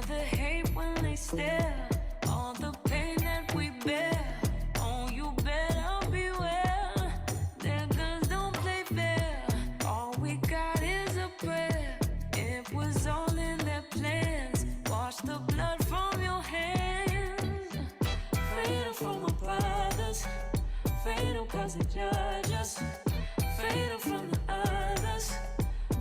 the hate when they stare, all the pain that we bear. Oh, you better beware. Their guns don't play fair. All we got is a prayer. It was all in their plans. Wash the blood from your hands. Freedom from our brothers. Freedom cause they judge us. Freedom from the others.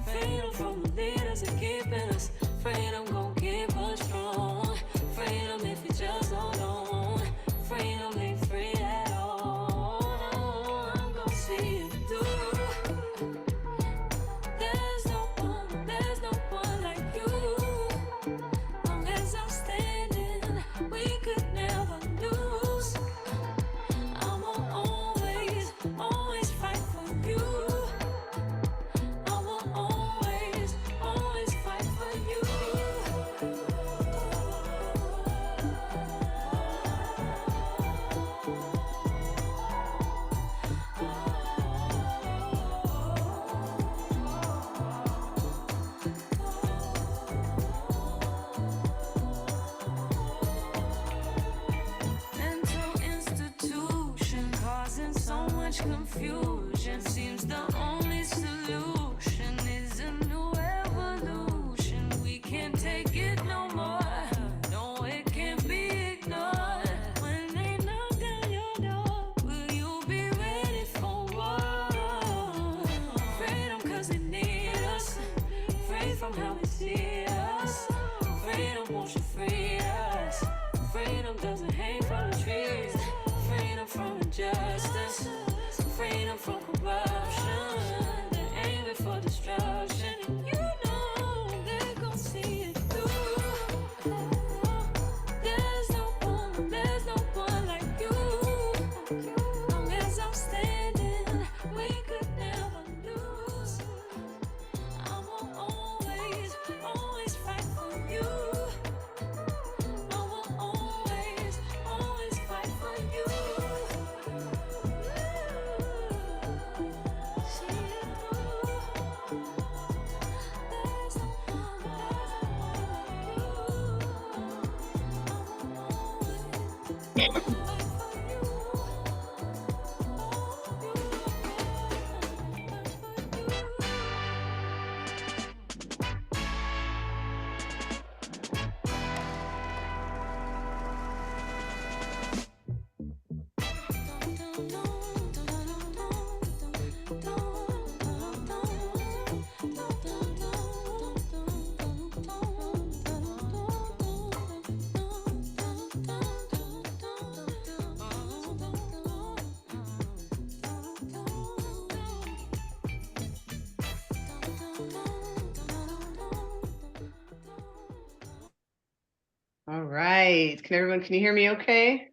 Freedom from the leaders that keeping us. Freedom gon' keep us strong. Freedom if you just hold on. Freedom ain't free at all. I'm gon' see it through. There's no one like you. Long as I'm standing, we could never lose. I will always fight for you. I will always fight for you. Mental institution causing so much confusion. Seems the only solution is a new evolution. We can't take it no more. No, it can't be ignored. When they knock down your door, will you be ready for war? Freedom cause they need us. Free from how we see us. Freedom won't you free us. Freedom doesn't hang from the trees. Freedom from injustice. Freedom from corruption. They're aiming for destruction. And you know they're gon' see it through. There's no one like you. Long as I'm standing, we could never lose. I will always fight for you. I will always fight for you. See it through. There's no one like you. I will always fight for you. All right. Can you hear me okay?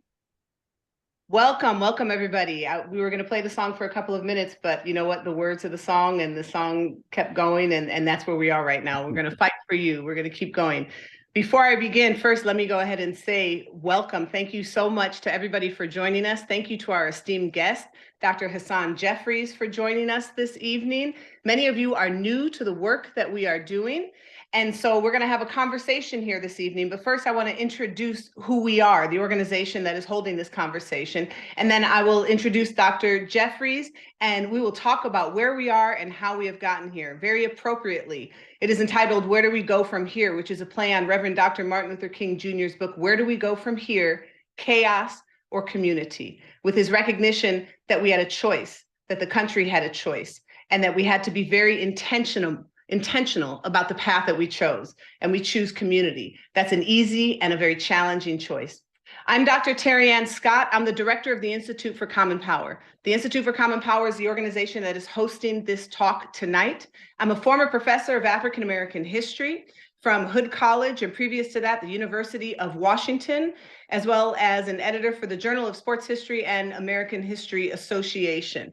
Welcome everybody. We were going to play the song for a couple of minutes, but you know what? The words of the song and the song kept going, and that's where we are right now. We're going to fight for you. We're going to keep going. Before I begin, first, let me go ahead and say welcome. Thank you so much to everybody for joining us. Thank you to our esteemed guest, Dr. Hasan Jeffries, for joining us this evening. Many of you are new to the work that we are doing. And so we're going to have a conversation here this evening. But first, I want to introduce who we are, the organization that is holding this conversation. And then I will introduce Dr. Jeffries, and we will talk about where we are and how we have gotten here. Very appropriately, it is entitled, Where Do We Go From Here?, which is a play on Reverend Dr. Martin Luther King Jr.'s book, Where Do We Go From Here? Chaos or Community? With his recognition that we had a choice, that the country had a choice, and that we had to be very intentional about the path that we chose, and we choose community. That's an easy and a very challenging choice. I'm Dr. Terry Ann Scott. I'm the director of the Institute for Common Power. The Institute for Common Power is the organization that is hosting this talk tonight. I'm a former professor of African American history from Hood College, and previous to that, the University of Washington, as well as an editor for the Journal of Sports History and American History Association.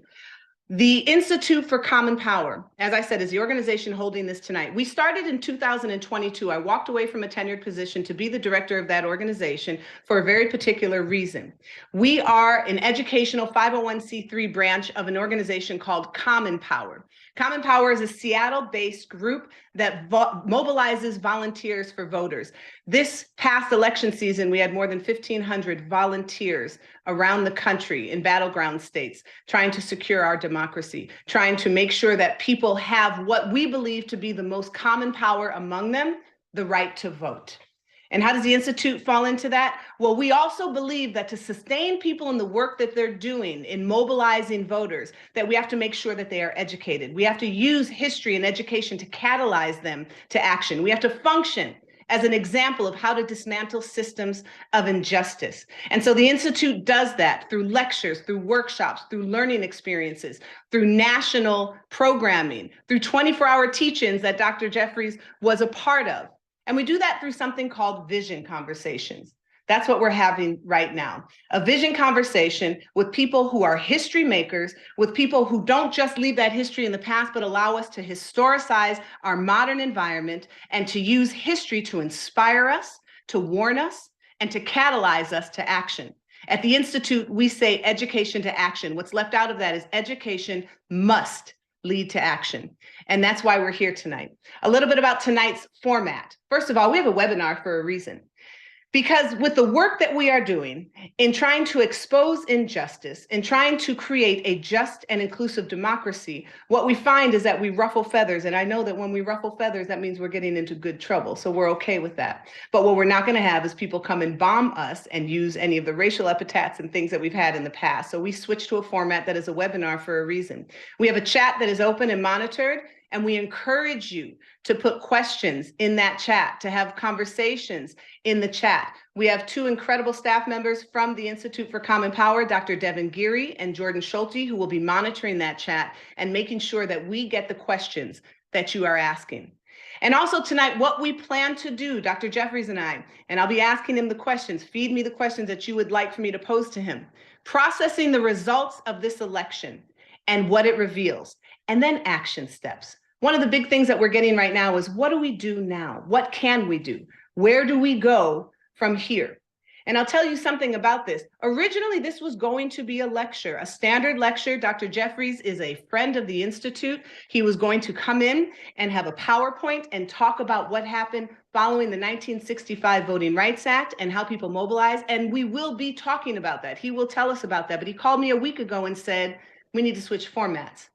The Institute for Common Power, as I said, is the organization holding this tonight. We started in 2022. I walked away from a tenured position to be the director of that organization for a very particular reason. We are an educational 501c3 branch of an organization called Common Power. Common Power is a Seattle-based group that mobilizes volunteers for voters. This past election season, we had more than 1,500 volunteers around the country in battleground states trying to secure our democracy, trying to make sure that people have what we believe to be the most common power among them, the right to vote. And how does the Institute fall into that? Well, we also believe that to sustain people in the work that they're doing in mobilizing voters, that we have to make sure that they are educated. We have to use history and education to catalyze them to action. We have to function as an example of how to dismantle systems of injustice. And so the Institute does that through lectures, through workshops, through learning experiences, through national programming, through 24-hour teach-ins that Dr. Jeffries was a part of. And we do that through something called vision conversations. That's what we're having right now. A vision conversation with people who are history makers, with people who don't just leave that history in the past, but allow us to historicize our modern environment and to use history to inspire us, to warn us, and to catalyze us to action. At the Institute, we say education to action. What's left out of that is education must lead to action. And that's why we're here tonight. A little bit about tonight's format. First of all, we have a webinar for a reason. Because with the work that we are doing in trying to expose injustice, in trying to create a just and inclusive democracy, what we find is that we ruffle feathers. And I know that when we ruffle feathers, that means we're getting into good trouble. So we're okay with that. But what we're not going to have is people come and bomb us and use any of the racial epithets and things that we've had in the past. So we switched to a format that is a webinar for a reason. We have a chat that is open and monitored. And we encourage you to put questions in that chat, to have conversations in the chat. We have two incredible staff members from the Institute for Common Power, Dr. Devin Geary and Jordan Schulte, who will be monitoring that chat and making sure that we get the questions that you are asking. And also tonight, what we plan to do, Dr. Jeffries and I'll be asking him the questions, feed me the questions that you would like for me to pose to him, processing the results of this election and what it reveals, and then action steps. One of the big things that we're getting right now is, what do we do now? What can we do? Where do we go from here? And I'll tell you something about this. Originally, this was going to be a lecture, a standard lecture. Dr. Jeffries is a friend of the Institute. He was going to come in and have a PowerPoint and talk about what happened following the 1965 Voting Rights Act and how people mobilize. And we will be talking about that. He will tell us about that. But he called me a week ago and said, we need to switch formats.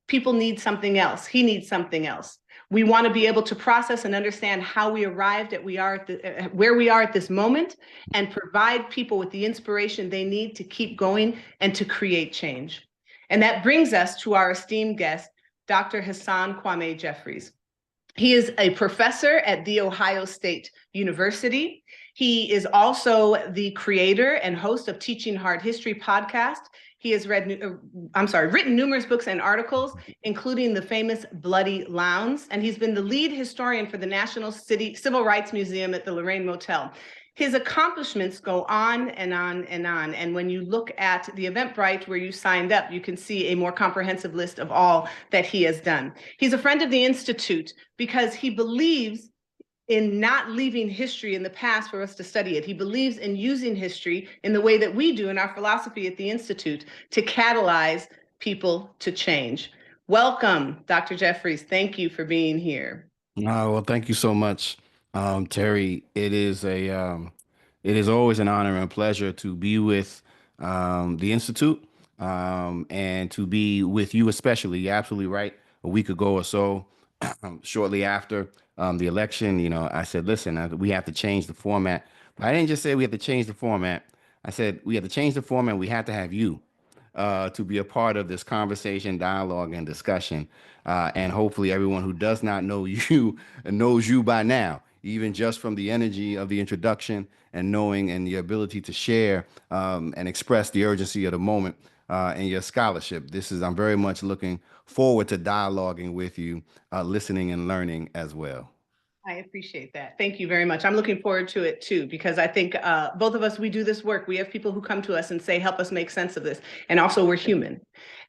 People need something else. He needs something else. We want to be able to process and understand how we arrived at where we are at this moment, and provide people with the inspiration they need to keep going and to create change. And that brings us to our esteemed guest, Dr. Hasan Kwame Jeffries. He is a professor at The Ohio State University. He is also the creator and host of Teaching Hard History podcast. He has written numerous books and articles, including the famous Bloody Lowndes, and he's been the lead historian for the National Civil Rights Museum at the Lorraine Motel. His accomplishments go on and on and on. And when you look at the Eventbrite where you signed up, you can see a more comprehensive list of all that he has done. He's a friend of the Institute because he believes in not leaving history in the past for us to study it. He believes in using history in the way that we do in our philosophy at the Institute to catalyze people to change. Welcome, Dr. Jeffries. Thank you for being here. Well, thank you so much, Terry. It is always an honor and pleasure to be with the Institute and to be with you, especially. You're absolutely right. A week ago or so, shortly after the election, I said, listen, we have to change the format. But I didn't just say we have to change the format. I said we have to change the format. We have to have you to be a part of this conversation, dialogue, and discussion. And hopefully everyone who does not know you knows you by now, even just from the energy of the introduction and knowing and the ability to share and express the urgency of the moment and your scholarship. I'm very much looking forward to dialoguing with you, listening and learning as well. I appreciate that. Thank you very much. I'm looking forward to it too, because I think both of us, we do this work. We have people who come to us and say, help us make sense of this. And also we're human.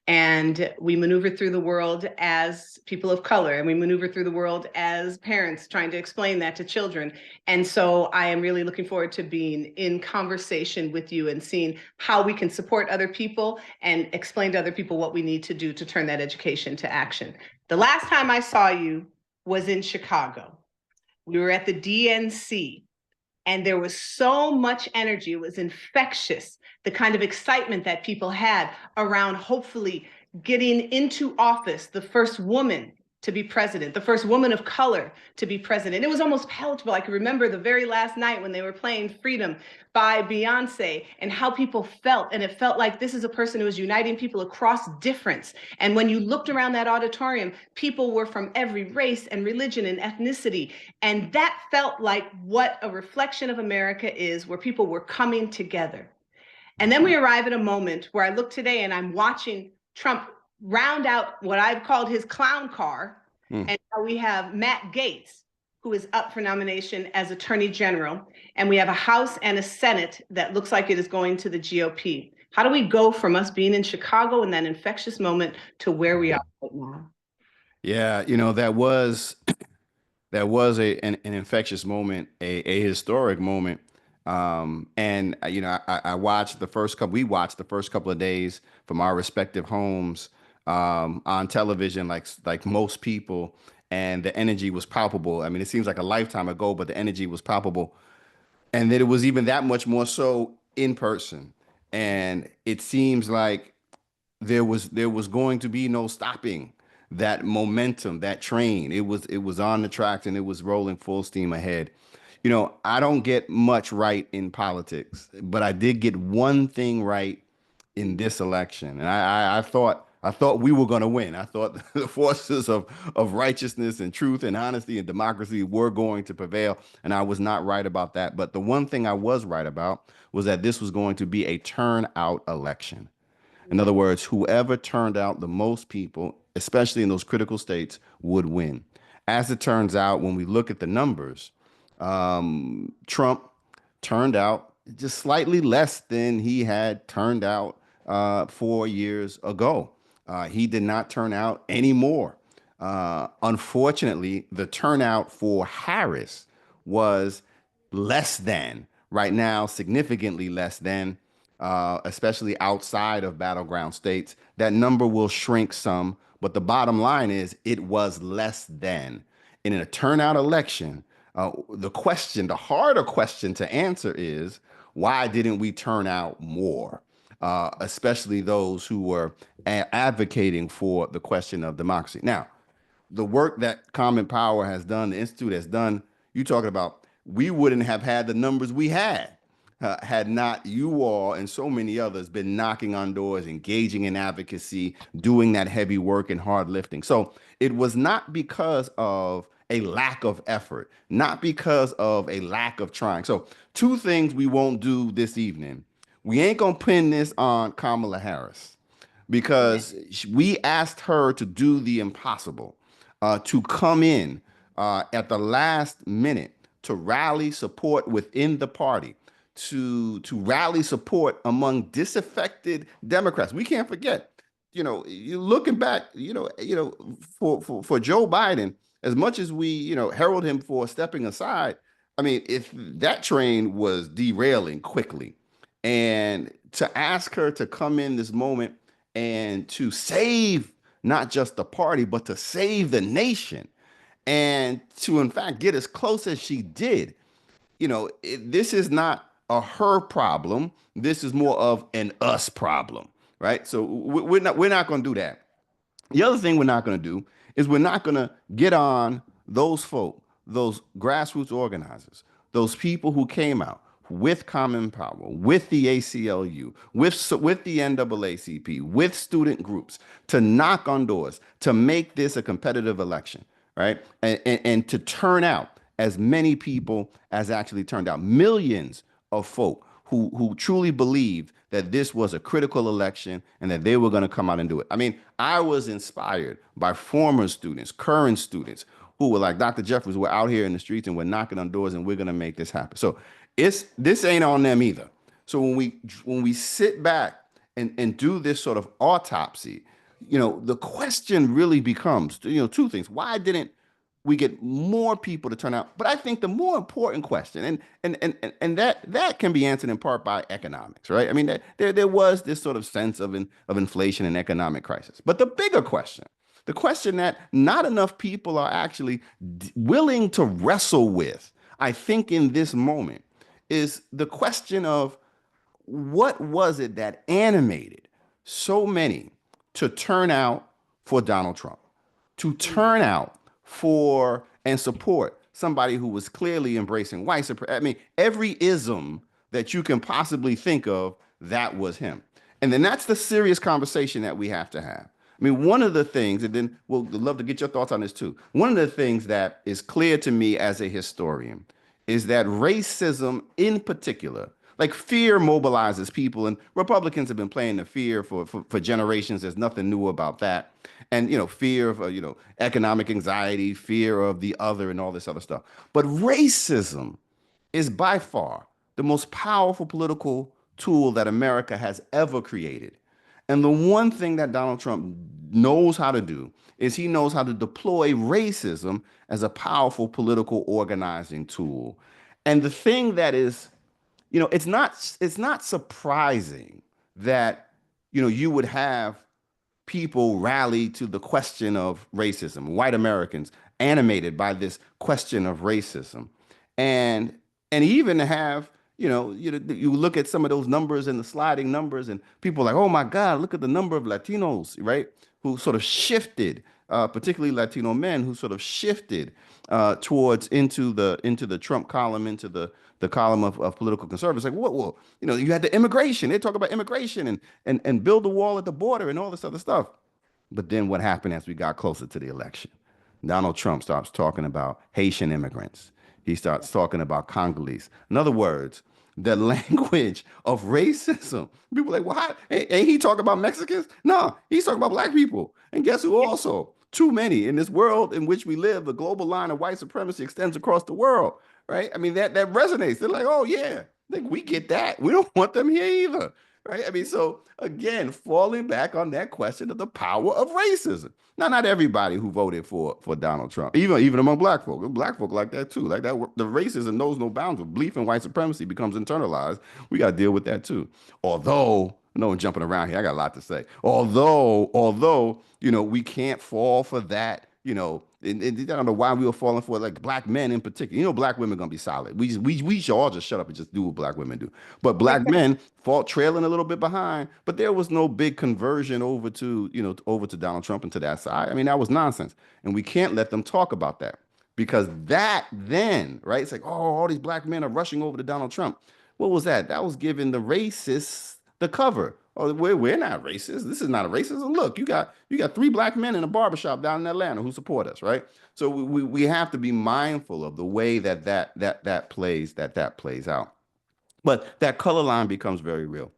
And we maneuver through the world as people of color, and we maneuver through the world as parents trying to explain that to children. And so I am really looking forward to being in conversation with you and seeing how we can support other people and explain to other people what we need to do to turn that education to action. The last time I saw you, was in Chicago. We were at the DNC, and there was so much energy. It was infectious, the kind of excitement that people had around hopefully getting into office, the first woman to be president, the first woman of color to be president. It was almost palatable. I can remember the very last night when they were playing Freedom by Beyonce and how people felt. And it felt like this is a person who is uniting people across difference. And when you looked around that auditorium, people were from every race and religion and ethnicity. And that felt like what a reflection of America is, where people were coming together. And then we arrive at a moment where I look today and I'm watching Trump round out what I've called his clown car. And now we have Matt Gaetz, who is up for nomination as Attorney General. And we have a House and a Senate that looks like it is going to the GOP. How do we go from us being in Chicago in that infectious moment to where we are right now? Yeah, that was an infectious moment, a historic moment. And I watched the first couple, we watched the first couple of days from our respective homes on television, like most people, and the energy was palpable. I mean, it seems like a lifetime ago, but the energy was palpable. And then it was even that much more so in person. And it seems like there was going to be no stopping that momentum, that train. It was on the tracks and it was rolling full steam ahead. I don't get much right in politics, but I did get one thing right in this election, and I thought we were going to win. I thought the forces of righteousness and truth and honesty and democracy were going to prevail, and I was not right about that. But the one thing I was right about was that this was going to be a turnout election. In other words, whoever turned out the most people, especially in those critical states, would win. As it turns out, when we look at the numbers, Trump turned out just slightly less than he had turned out 4 years ago. He did not turn out any more. Unfortunately, the turnout for Harris was less than, right now, significantly less than, especially outside of battleground states. That number will shrink some, but the bottom line is it was less than. And in a turnout election, the harder question to answer is, why didn't we turn out more? Especially those who were advocating for the question of democracy. Now, the work that Common Power has done, the Institute has done, you talking about, we wouldn't have had the numbers we had had not you all and so many others been knocking on doors, engaging in advocacy, doing that heavy work and hard lifting. So it was not because of a lack of effort, not because of a lack of trying. So two things we won't do this evening. We ain't gonna pin this on Kamala Harris because we asked her to do the impossible, to come in at the last minute to rally support within the party, to rally support among disaffected Democrats. We can't forget, you looking back, for Joe Biden, as much as we, herald him for stepping aside, I mean, if that train was derailing quickly, and to ask her to come in this moment and to save not just the party, but to save the nation, and to, in fact, get as close as she did, this is not a her problem. This is more of an us problem, right? So we're not going to do that. The other thing we're not going to do is we're not going to get on those folk, those grassroots organizers, those people who came out with Common Power, with the ACLU, with the NAACP, with student groups, to knock on doors, to make this a competitive election, right? And to turn out as many people as actually turned out. Millions of folk who truly believed that this was a critical election and that they were going to come out and do it. I mean, I was inspired by former students, current students who were like, Dr. Jeffries, we're out here in the streets and we're knocking on doors and we're going to make this happen. So this ain't on them either. So when we sit back and do this sort of autopsy, the question really becomes, two things. Why didn't we get more people to turn out? But I think the more important question, and that can be answered in part by economics, right? I mean, there was this sort of sense of inflation and economic crisis. But the bigger question, The question that not enough people are actually willing to wrestle with, I think, in this moment, is the question of what was it that animated so many to turn out for Donald Trump, to turn out for and support somebody who was clearly embracing white supremacy? I mean, every ism that you can possibly think of, that was him. And then that's the serious conversation that we have to have. I mean, one of the things, and then we'll love to get your thoughts on this too. One of the things that is clear to me as a historian is that racism in particular, like fear mobilizes people, and Republicans have been playing the fear for generations. There's nothing new about that. And, fear of, economic anxiety, fear of the other, and all this other stuff. But racism is by far the most powerful political tool that America has ever created. And the one thing that Donald Trump knows how to do is he knows how to deploy racism as a powerful political organizing tool. And the thing that is, it's not surprising that, you would have people rally to the question of racism, white Americans animated by this question of racism. And even have, you look at some of those numbers and the sliding numbers, and people are like, oh my God, look at the number of Latinos, right? Who sort of shifted, particularly Latino men who sort of shifted towards into the Trump column, into the column of political conservatives. Like, what? Well, you had the immigration. They talk about immigration and build a wall at the border and all this other stuff. But then what happened as we got closer to the election? Donald Trump starts talking about Haitian immigrants. He starts talking about Congolese. In other words, the language of racism. People are like, well, ain't he talking about Mexicans? No, he's talking about black people. And guess who also? Too many. In this world in which we live, the global line of white supremacy extends across the world, right? I mean, that resonates. They're like, oh yeah, like we get that. We don't want them here either, right? I mean, so again, falling back on that question of the power of racism. Now, not everybody who voted for Donald Trump, even among black folk like that too, like that. The racism knows no bounds. When belief in white supremacy becomes internalized, we got to deal with that too. Although, no one jumping around here, I got a lot to say. Although, we can't fall for that. And I don't know why we were falling for it, like black men in particular. Black women gonna be solid. We should all just shut up and just do what black women do. But black men fall trailing a little bit behind. But there was no big conversion over to Donald Trump and to that side. I mean, that was nonsense, and we can't let them talk about that because that then, right? It's like, oh, all these black men are rushing over to Donald Trump. What was that? That was giving the racists the cover. Oh, we're not racist. This is not a racism. Look, you got three black men in a barbershop down in Atlanta who support us, right? So we have to be mindful of the way that plays out. But that color line becomes very real.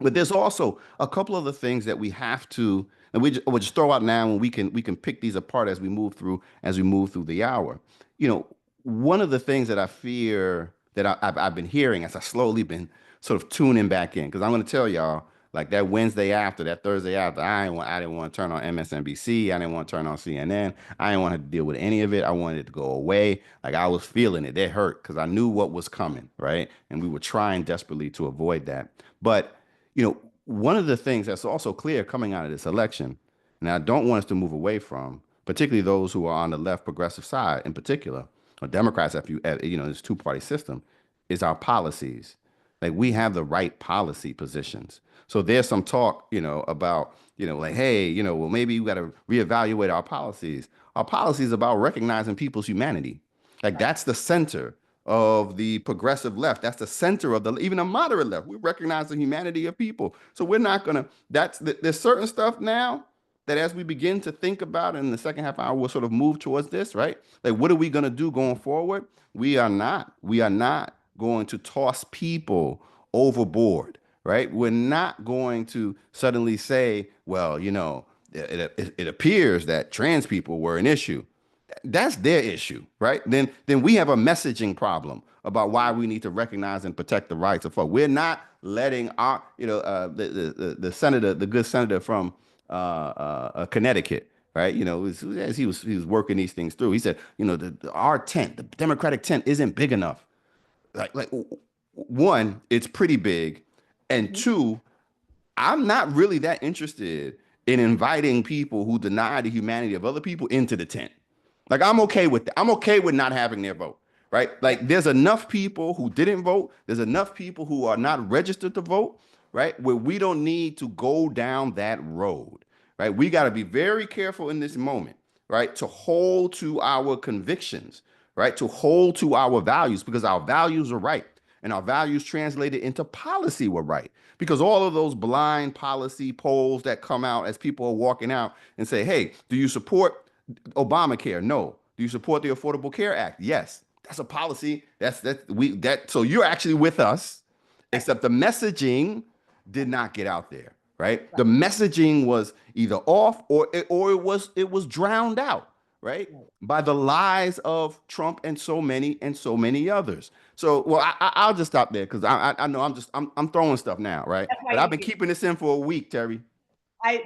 But there's also a couple of the things that we have to, and we'll just throw out now, and we can pick these apart as we move through the hour. One of the things that I fear that I've been hearing as I slowly been sort of tuning back in, because I'm going to tell y'all, like that Wednesday after, that Thursday after, I didn't want to turn on MSNBC, I didn't want to turn on CNN, I didn't want to deal with any of it. I wanted it to go away. Like I was feeling it. It hurt because I knew what was coming, right? And we were trying desperately to avoid that. But one of the things that's also clear coming out of this election, and I don't want us to move away from, particularly those who are on the left progressive side in particular, or Democrats, if this two-party system, is our policies. Like we have the right policy positions. So there's some talk, about, like, hey, well, maybe we got to reevaluate our policies. Our policies about recognizing people's humanity. Like that's the center of the progressive left. That's the center of even the moderate left. We recognize the humanity of people. So we're not gonna. There's certain stuff now that as we begin to think about in the second half hour, we'll sort of move towards this, right? Like, what are we gonna do going forward? We are not going to toss people overboard, right? We're not going to suddenly say, well, it appears that trans people were an issue. That's their issue, right? Then we have a messaging problem about why we need to recognize and protect the rights of folks. We're not letting our, the senator, the good senator from Connecticut, right? As he was working these things through, he said, our tent, the Democratic tent, isn't big enough. Like one, it's pretty big, and two, I'm not really that interested in inviting people who deny the humanity of other people into the tent. Like, I'm okay with that. I'm okay with not having their vote, right? Like, there's enough people who didn't vote. There's enough people who are not registered to vote, right? Where we don't need to go down that road, right? We got to be very careful in this moment, right? To hold to our convictions, right? To hold to our values, because our values are right and our values translated into policy were right. Because all of those blind policy polls that come out as people are walking out and say, hey, do you support Obamacare? No. Do you support the Affordable Care Act? Yes. That's a policy. So you're actually with us, except the messaging did not get out there, right? The messaging was either off or it was drowned out, right? By the lies of Trump and so many others. So, well, I'll just stop there because I know I'm throwing stuff now, right? That's why But I've you're been here. keeping this in for a week, Terry.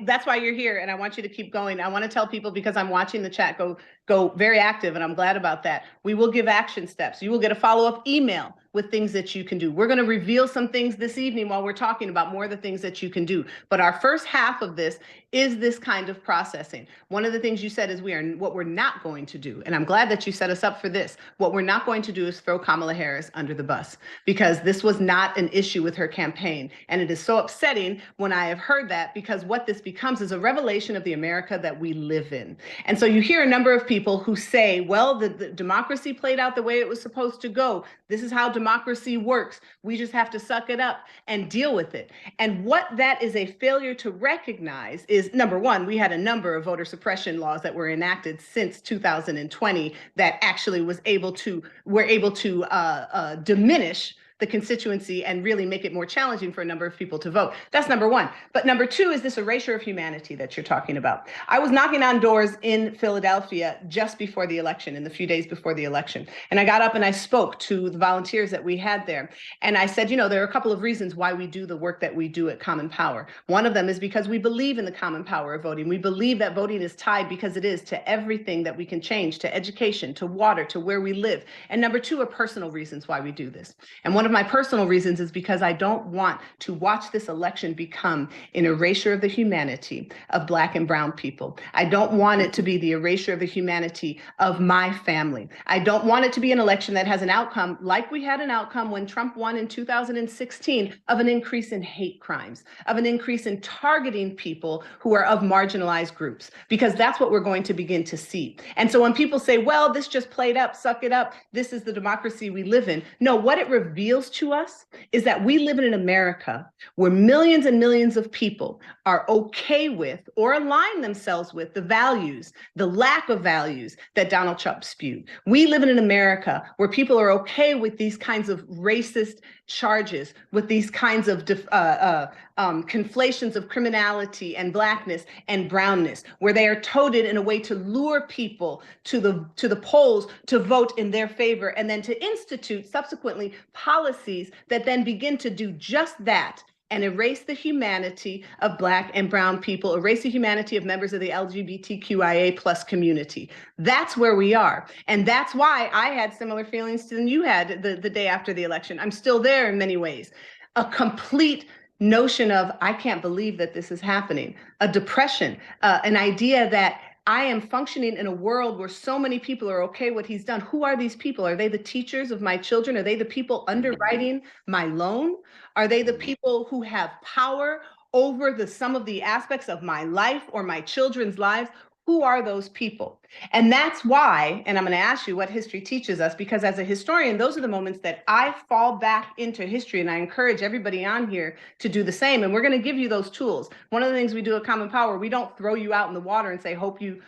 That's why you're here, and I want you to keep going. I want to tell people, because I'm watching the chat go very active, and I'm glad about that. We will give action steps. You will get a follow-up email with things that you can do. We're going to reveal some things this evening while we're talking about more of the things that you can do. But our first half of this is this kind of processing. One of the things you said is what we're not going to do, and I'm glad that you set us up for this. What we're not going to do is throw Kamala Harris under the bus, because this was not an issue with her campaign. And it is so upsetting when I have heard that, because what this becomes is a revelation of the America that we live in. And so you hear a number of people who say, well, the democracy played out the way it was supposed to go. This is how democracy works. We just have to suck it up and deal with it. And what that is a failure to recognize is, number one, we had a number of voter suppression laws that were enacted since 2020 that actually were able to diminish the constituency and really make it more challenging for a number of people to vote. That's number one. But number two is this erasure of humanity that you're talking about. I was knocking on doors in Philadelphia just before the election, in the few days before the election. And I got up and I spoke to the volunteers that we had there. And I said, there are a couple of reasons why we do the work that we do at Common Power. One of them is because we believe in the common power of voting. We believe that voting is tied, because it is, to everything that we can change, to education, to water, to where we live. And number two are personal reasons why we do this. And one of my personal reasons is because I don't want to watch this election become an erasure of the humanity of Black and brown people. I don't want it to be the erasure of the humanity of my family. I don't want it to be an election that has an outcome like we had an outcome when Trump won in 2016, of an increase in hate crimes, of an increase in targeting people who are of marginalized groups, because that's what we're going to begin to see. And so when people say, well, this just played up, suck it up, this is the democracy we live in. No, what it reveals to us is that we live in an America where millions and millions of people are okay with or align themselves with the values, the lack of values that Donald Trump spewed. We live in an America where people are okay with these kinds of racist charges, with these kinds of conflations of criminality and Blackness and brownness, where they are toted in a way to lure people to the polls to vote in their favor, and then to institute subsequently policies that then begin to do just that and erase the humanity of Black and brown people, erase the humanity of members of the LGBTQIA plus community. That's where we are. And that's why I had similar feelings than you had the day after the election. I'm still there in many ways. A complete notion of, I can't believe that this is happening. A depression, an idea that I am functioning in a world where so many people are okay what he's done. Who are these people? Are they the teachers of my children? Are they the people underwriting my loan? Are they the people who have power over some of the aspects of my life or my children's lives? Who are those people? And that's why, and I'm going to ask you what history teaches us, because as a historian, those are the moments that I fall back into history, and I encourage everybody on here to do the same. And we're going to give you those tools. One of the things we do at Common Power, we don't throw you out in the water and say, hope you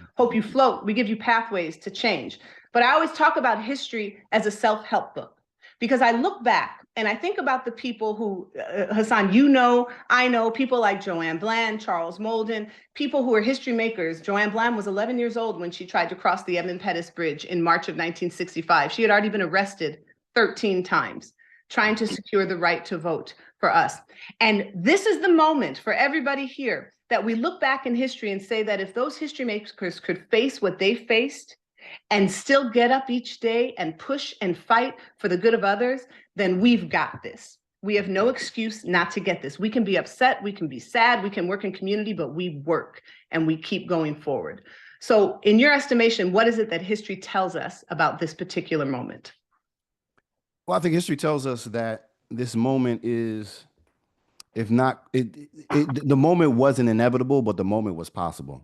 float. We give you pathways to change. But I always talk about history as a self-help book, because I look back and I think about the people who, Hasan, I know people like Joanne Bland, Charles Molden, people who are history makers. Joanne Bland was 11 years old when she tried to cross the Edmund Pettus Bridge in March of 1965. She had already been arrested 13 times trying to secure the right to vote for us. And this is the moment for everybody here that we look back in history and say that if those history makers could face what they faced and still get up each day and push and fight for the good of others, then we've got this. We have no excuse not to get this. We can be upset, we can be sad, we can work in community, but we work and we keep going forward. So in your estimation, what is it that history tells us about this particular moment? Well, I think history tells us that this moment is, if not, the moment wasn't inevitable, but the moment was possible.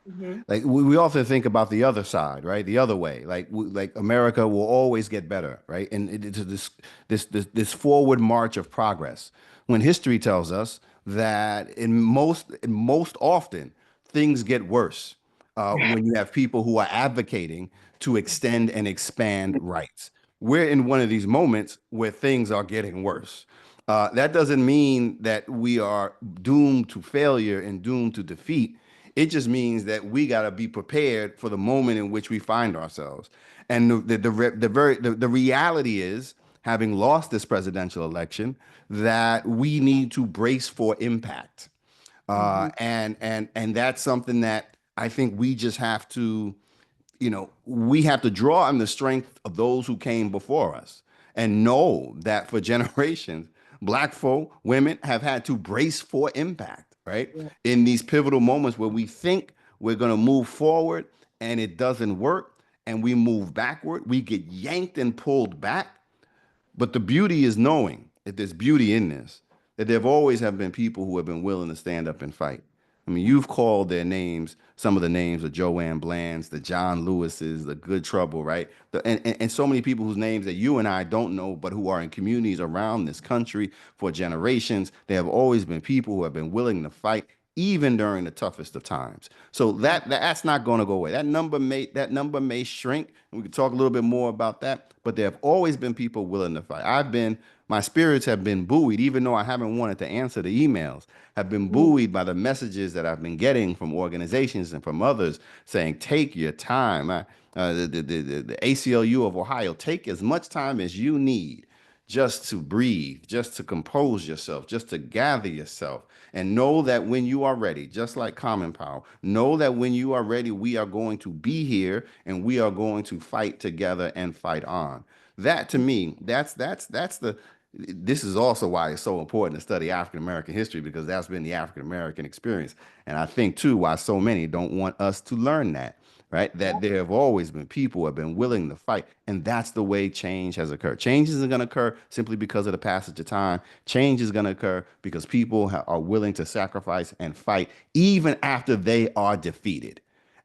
Mhm. Like we often think about the other side, right? The other way, like America will always get better, right? And it's this forward march of progress. When history tells us that in most often things get worse when you have people who are advocating to extend and expand rights. We're in one of these moments where things are getting worse. That doesn't mean that we are doomed to failure and doomed to defeat. It just means that we got to be prepared for the moment in which we find ourselves. And the reality is, having lost this presidential election, that we need to brace for impact. Mhm. And that's something that I think we just have to, we have to draw on the strength of those who came before us and know that for generations, Black folk, women have had to brace for impact, right? Yeah. In these pivotal moments where we think we're going to move forward and it doesn't work and we move backward, we get yanked and pulled back. But the beauty is knowing that there's beauty in this, that there have always have been people who have been willing to stand up and fight. I mean, you've called their names, some of the names of Joanne Bland's, the John Lewis's, the Good Trouble, right? And so many people whose names that you and I don't know, but who are in communities around this country for generations. There have always been people who have been willing to fight, even during the toughest of times. So that's not going to go away. That number may shrink, and we can talk a little bit more about that. But there have always been people willing to fight. My spirits have been buoyed, even though I haven't wanted to answer the emails, have been buoyed by the messages that I've been getting from organizations and from others saying, take your time. The ACLU of Ohio, take as much time as you need just to breathe, just to compose yourself, just to gather yourself, and know that when you are ready, just like Common Power, know that when you are ready, we are going to be here and we are going to fight together and fight on. That to me, that's the this is also why it's so important to study African American history, because that's been the African American experience. And I think too why so many don't want us to learn that, right? That there have always been people who have been willing to fight. And that's the way change has occurred. Change isn't going to occur simply because of the passage of time. Change is going to occur because people are willing to sacrifice and fight even after they are defeated.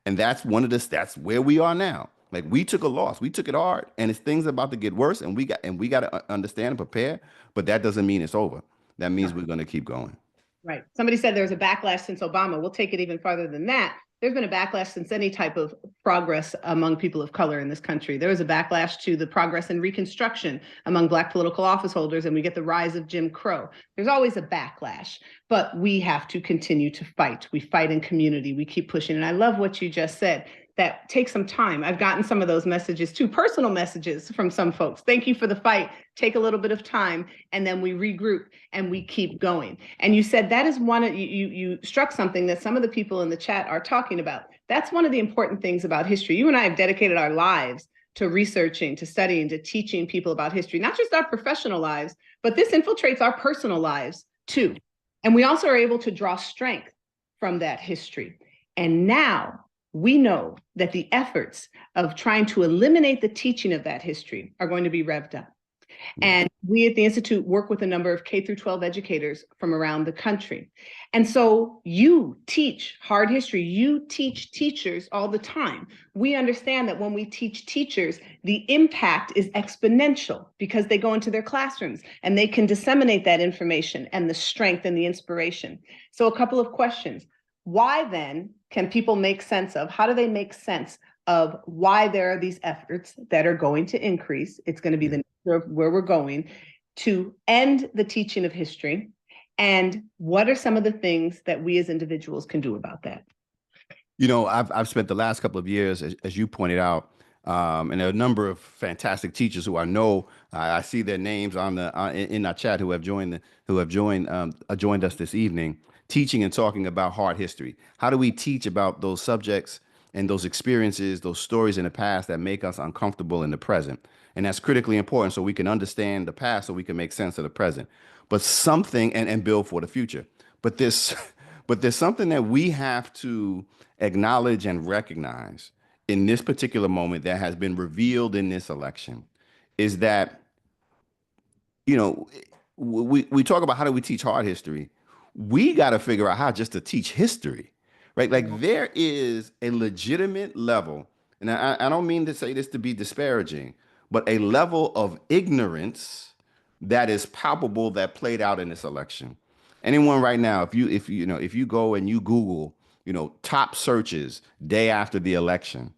And that's where we are now. Like we took a loss, we took it hard, and it's things about to get worse, and we got to understand and prepare. But that doesn't mean it's over. That means we're going to keep going. Right. Somebody said there's a backlash since Obama. We'll take it even farther than that. There's been a backlash since any type of progress among people of color in this country. There was a backlash to the progress in Reconstruction among Black political office holders, and we get the rise of Jim Crow. There's always a backlash, but we have to continue to fight. We fight in community. We keep pushing. And I love what you just said. That takes some time. I've gotten some of those messages too, personal messages from some folks. Thank you for the fight. Take a little bit of time, and then we regroup and we keep going. And you said that is one of you struck something that some of the people in the chat are talking about. That's one of the important things about history. You and I have dedicated our lives to researching, to studying, to teaching people about history, not just our professional lives, but this infiltrates our personal lives too. And we also are able to draw strength from that history. And now we know that the efforts of trying to eliminate the teaching of that history are going to be revved up. And we at the Institute work with a number of K through 12 educators from around the country. And so you teach hard history, you teach teachers all the time. We understand that when we teach teachers, the impact is exponential because they go into their classrooms and they can disseminate that information and the strength and the inspiration. So a couple of questions. Why then can people make sense of, how do they make sense of why there are these efforts that are going to increase? It's going to be the nature of where we're going to end the teaching of history. And what are some of the things that we as individuals can do about that? I've spent the last couple of years, as you pointed out, and there are a number of fantastic teachers who I know. I see their names in our chat who have joined joined us this evening, teaching and talking about hard history. How do we teach about those subjects and those experiences, those stories in the past that make us uncomfortable in the present. And that's critically important so we can understand the past so we can make sense of the present. But something and build for the future. But this but there's something that we have to acknowledge and recognize in this particular moment that has been revealed in this election is that, you know, we talk about how do we teach hard history. We got to figure out how just to teach history, right? Like there is a legitimate level, and I don't mean to say this to be disparaging, but a level of ignorance that is palpable that played out in this election. Anyone right now, if you go and you Google, top searches day after the election,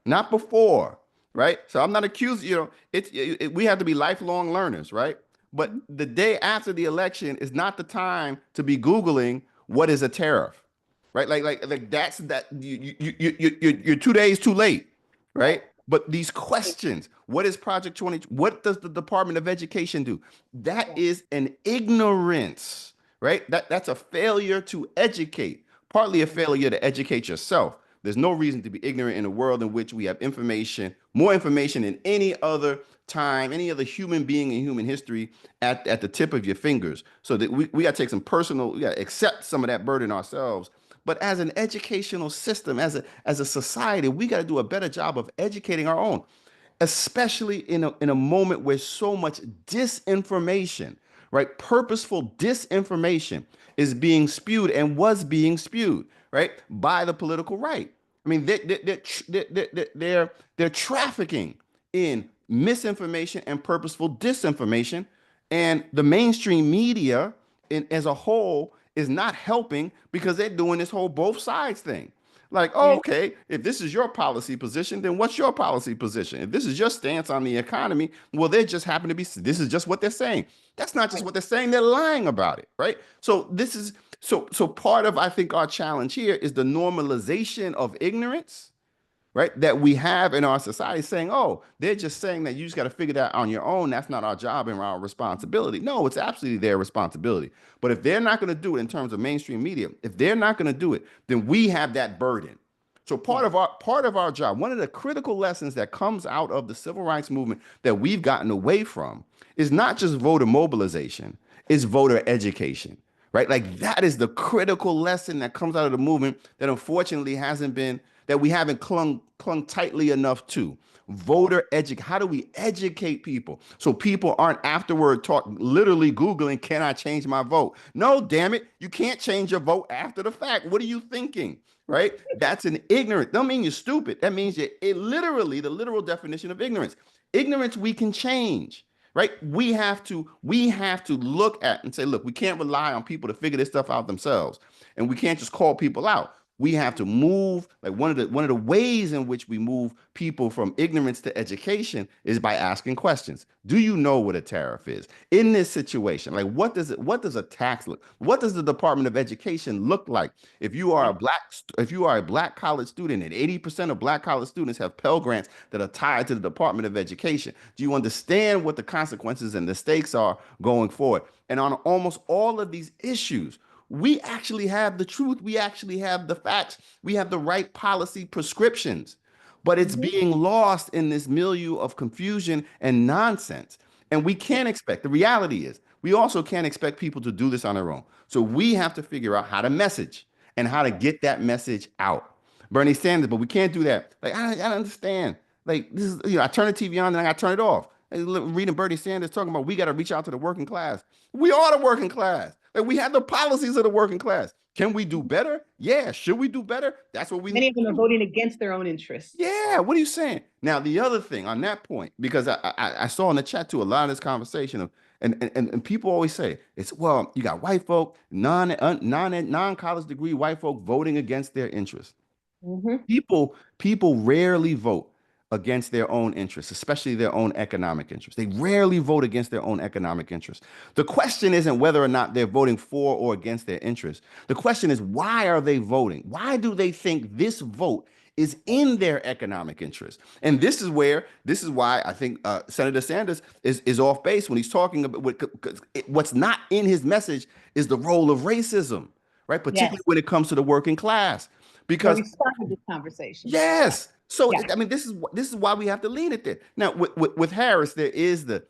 not before, right? So I'm not accused, we have to be lifelong learners, right? But the day after the election is not the time to be Googling what is a tariff, right? Like that's that you're 2 days too late, right? But these questions, what is Project 20? What does the Department of Education do? That is an ignorance, right? That's a failure to educate, partly a failure to educate yourself. There's no reason to be ignorant in a world in which we have information, more information than any other time, any other human being in human history at the tip of your fingers. So that we got to take we got to accept some of that burden ourselves. But as an educational system, as a society, we got to do a better job of educating our own, especially in a moment where so much disinformation, right? Purposeful disinformation is being spewed and was being spewed, right? By the political right. I mean, they're trafficking in misinformation and purposeful disinformation. And the mainstream media as a whole is not helping because they're doing this whole both sides thing. Like, oh, Yeah. okay, if this is your policy position, then what's your policy position? If this is your stance on the economy, well, they just happen to be, this is just what they're saying. That's not just what they're saying, they're lying about it, right? So this is, so part of, I think, our challenge here is the normalization of ignorance, right? That we have in our society saying, oh, they're just saying that you just got to figure that on your own. That's not our job and our responsibility. No, it's absolutely their responsibility. But if they're not going to do it in terms of mainstream media, if they're not going to do it, then we have that burden. So part of our job, one of the critical lessons that comes out of the civil rights movement that we've gotten away from is not just voter mobilization, it's voter education, right? Like that is the critical lesson that comes out of the movement that unfortunately hasn't been that we haven't clung tightly enough to. Voter educate. How do we educate people so people aren't afterward taught literally Googling, can I change my vote? No, damn it. You can't change your vote after the fact. What are you thinking? Right? That's an ignorant. Don't mean you're stupid. That means literally the literal definition of ignorance. Ignorance we can change. Right? We have to look at and say, look, we can't rely on people to figure this stuff out themselves. And we can't just call people out. We have to move, like one of the ways in which we move people from ignorance to education is by asking questions. Do you know what a tariff is in this situation? Like what does a tax look? What does the Department of Education look like if you are a black college student and 80% of black college students have Pell Grants that are tied to the Department of Education? Do you understand what the consequences and the stakes are going forward? And on almost all of these issues, we actually have the truth. We actually have the facts. We have the right policy prescriptions, but it's being lost in this milieu of confusion and nonsense. And we can't expect, the reality is, we also can't expect people to do this on their own. So we have to figure out how to message and how to get that message out. Bernie Sanders, but we can't do that. Like, I don't understand. Like, this is, I turn the TV on and I got to turn it off. And reading Bernie Sanders talking about we got to reach out to the working class. We are the working class. Like we have the policies of the working class. Can we do better? Yeah. Should we do better? That's what we Many need of them to are do. voting against their own interests. Yeah. What are you saying? Now, the other thing on that point, because I saw in the chat too a lot of this conversation of and people always say it's well, you got white folk, non college degree white folk voting against their interests. Mhm. People rarely vote against their own interests, especially their own economic interests. They rarely vote against their own economic interests. The question isn't whether or not they're voting for or against their interests. The question is, why are they voting? Why do they think this vote is in their economic interest? And this is why I think Senator Sanders is off base when he's talking about what's not in his message is the role of racism, right? Yes. Particularly when it comes to the working class. Where because we started this conversation. yes. So Yeah. I mean, this is why we have to lean it there. Now with Harris, there is the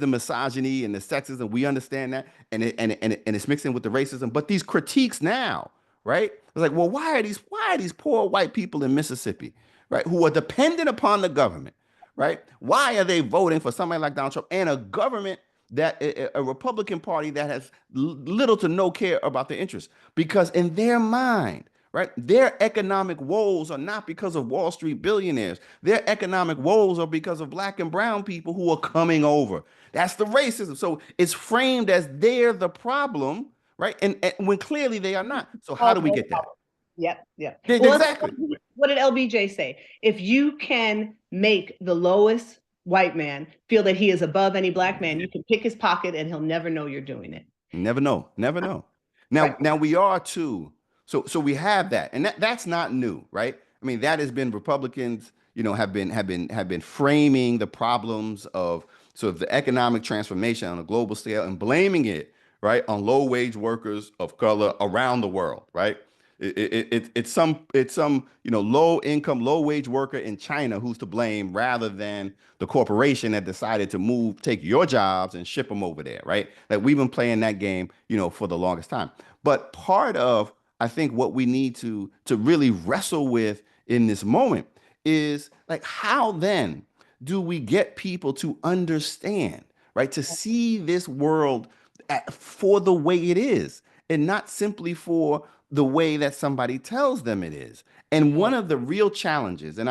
misogyny and the sexism. We understand that, and it's mixed in with the racism. But these critiques now, right? It's like, well, why are these poor white people in Mississippi, right, who are dependent upon the government, right? Why are they voting for somebody like Donald Trump and a government that a Republican Party that has little to no care about their interests? Because in their mind, right, their economic woes are not because of Wall Street billionaires. Their economic woes are because of black and brown people who are coming over. That's the racism. So it's framed as they're the problem, right? And when clearly they are not. So how Oh, do we no get that? problem. Yep, yep. Well, Exactly. what did LBJ say? If you can make the lowest white man feel that he is above any black man, you can pick his pocket and he'll never know you're doing it. Never know. Never know. Right. Now we are too. So we have that, and that's not new, right? I mean, that has been Republicans, have been framing the problems of sort of the economic transformation on a global scale and blaming it, right, on low wage workers of color around the world, right? It's some low income, low wage worker in China who's to blame rather than the corporation that decided to take your jobs and ship them over there, right? Like we've been playing that game, for the longest time. But part of, I think, what we need to really wrestle with in this moment is like, how then do we get people to understand, right? To see this world for the way it is and not simply for the way that somebody tells them it is. And one of the real challenges, and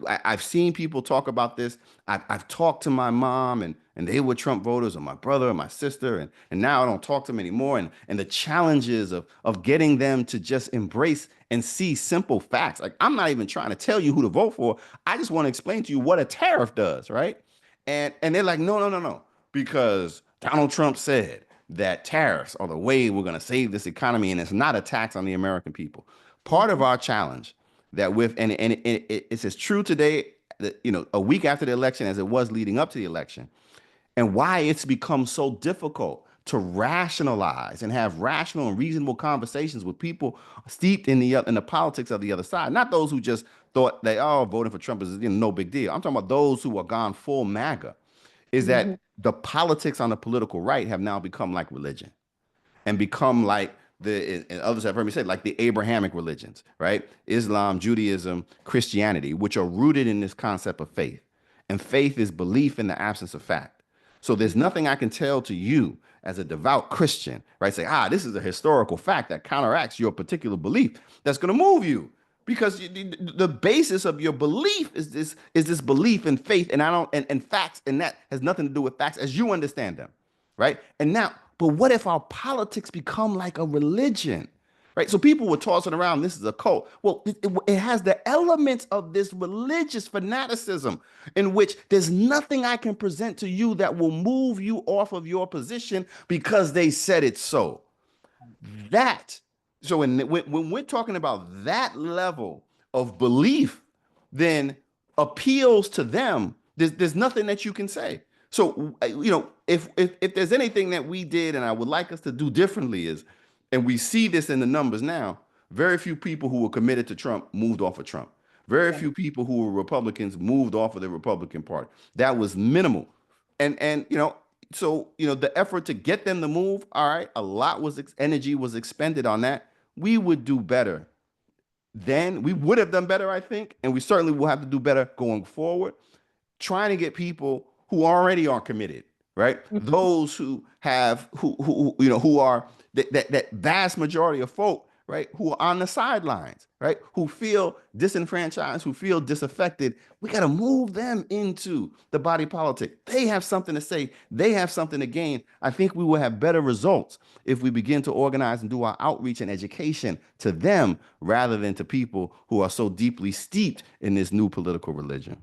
I've seen people talk about this. I've talked to my mom, and they were Trump voters, or my brother or my sister, and now I don't talk to them anymore. And the challenges of getting them to just embrace and see simple facts. Like, I'm not even trying to tell you who to vote for. I just want to explain to you what a tariff does, right? And they're like, no, no, no, no, because Donald Trump said that tariffs are the way we're going to save this economy, and it's not a tax on the American people. Part of our challenge that it's as true today, that, a week after the election as it was leading up to the election, and why it's become so difficult to rationalize and have rational and reasonable conversations with people steeped in the politics of the other side. Not those who just thought that, oh, voting for Trump is no big deal. I'm talking about those who are gone full MAGA. Is Mm-hmm. that the politics on the political right have now become like religion and become like and others have heard me say, like the Abrahamic religions, right? Islam, Judaism, Christianity, which are rooted in this concept of faith. And faith is belief in the absence of fact. So there's nothing I can tell to you as a devout Christian, right? Say, this is a historical fact that counteracts your particular belief that's going to move you. Because the basis of your belief is this belief in faith, and facts, and that has nothing to do with facts as you understand them, right? And now, but what if our politics become like a religion, right? So people were tossing around, this is a cult. Well, it has the elements of this religious fanaticism in which there's nothing I can present to you that will move you off of your position because they said it so. That, so when we're talking about that level of belief, then appeals to them, there's nothing that you can say. So, if there's anything that we did and I would like us to do differently is, and we see this in the numbers now, very few people who were committed to Trump moved off of Trump. Very few people who were Republicans moved off of the Republican Party. That was minimal. So the effort to get them to move, all right, a lot energy was expended on that. We would do better then. We would have done better, I think, and we certainly will have to do better going forward, trying to get people who already are committed, right? Those who have who are that vast majority of folk, right, who are on the sidelines, right, who feel disenfranchised, who feel disaffected. We got to move them into the body politic. They have something to say. They have something to gain. I think we will have better results if we begin to organize and do our outreach and education to them rather than to people who are so deeply steeped in this new political religion.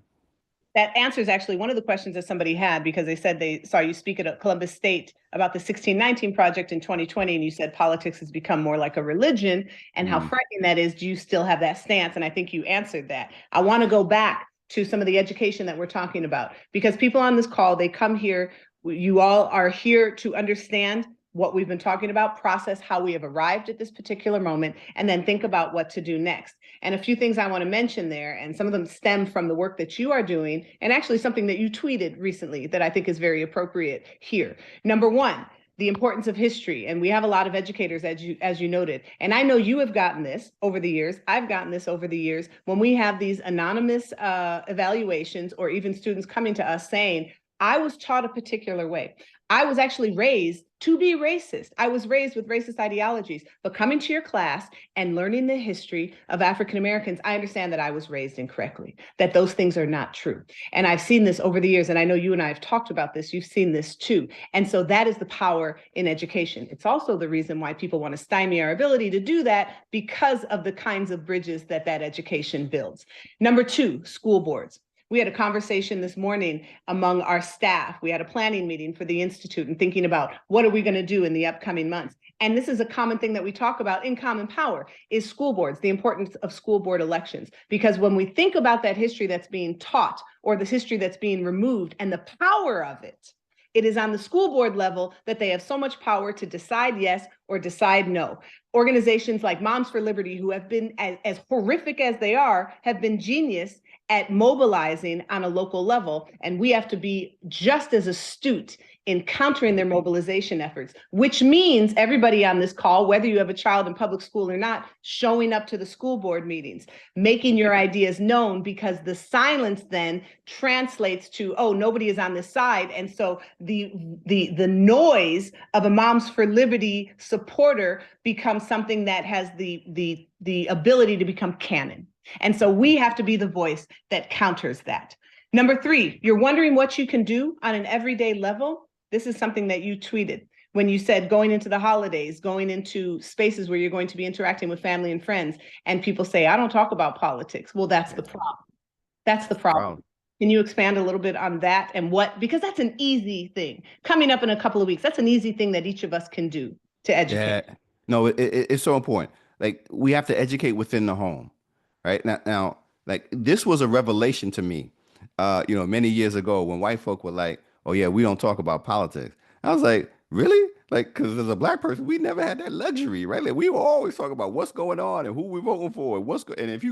That answers actually one of the questions that somebody had, because they said they saw you speak at Columbus State about the 1619 project in 2020, and you said politics has become more like a religion, and how frightening that is. Do you still have that stance? And I think you answered that. I want to go back to some of the education that we're talking about, because people on this call, they come here, you all are here to understand what we've been talking about, process how we have arrived at this particular moment, and then think about what to do next. And a few things I want to mention there, and some of them stem from the work that you are doing, and actually something that you tweeted recently that I think is very appropriate here. Number one, the importance of history. And we have a lot of educators, as you noted. And I know you have gotten this over the years. I've gotten this over the years when we have these anonymous evaluations, or even students coming to us saying, I was taught a particular way. I was actually raised to be racist. I was raised with racist ideologies, but coming to your class and learning the history of African Americans, I understand that I was raised incorrectly, that those things are not true. And I've seen this over the years, and I know you and I have talked about this. You've seen this too. And so that is the power in education. It's also the reason why people want to stymie our ability to do that, because of the kinds of bridges that education builds. Number two, school boards. We had a conversation this morning among our staff. We had a planning meeting for the Institute and thinking about what are we going to do in the upcoming months. And this is a common thing that we talk about in Common Power, is school boards, the importance of school board elections. Because when we think about that history that's being taught, or the history that's being removed, and the power of it, it is on the school board level that they have so much power to decide yes or decide no. Organizations like Moms for Liberty, who have been, as horrific as they are, have been genius at mobilizing on a local level. And we have to be just as astute in countering their mobilization efforts, which means everybody on this call, whether you have a child in public school or not, showing up to the school board meetings, making your ideas known, because the silence then translates to, oh, nobody is on this side. And so the noise of a Moms for Liberty supporter becomes something that has the ability to become canon. And so we have to be the voice that counters that. Number three, you're wondering what you can do on an everyday level. This is something that you tweeted when you said going into the holidays, going into spaces where you're going to be interacting with family and friends, and people say, I don't talk about politics. Well, that's the problem. That's the problem. Can you expand a little bit on that and what, because that's an easy thing. Coming up in a couple of weeks, that's an easy thing that each of us can do to educate. Yeah, no, it's so important. Like, we have to educate within the home, right? Now, like, this was a revelation to me, many years ago, when white folk were like, "Oh yeah, we don't talk about politics." I was like, "Really?" Like, because as a black person, we never had that luxury, right? Like, we were always talking about what's going on and who we're voting for, and and if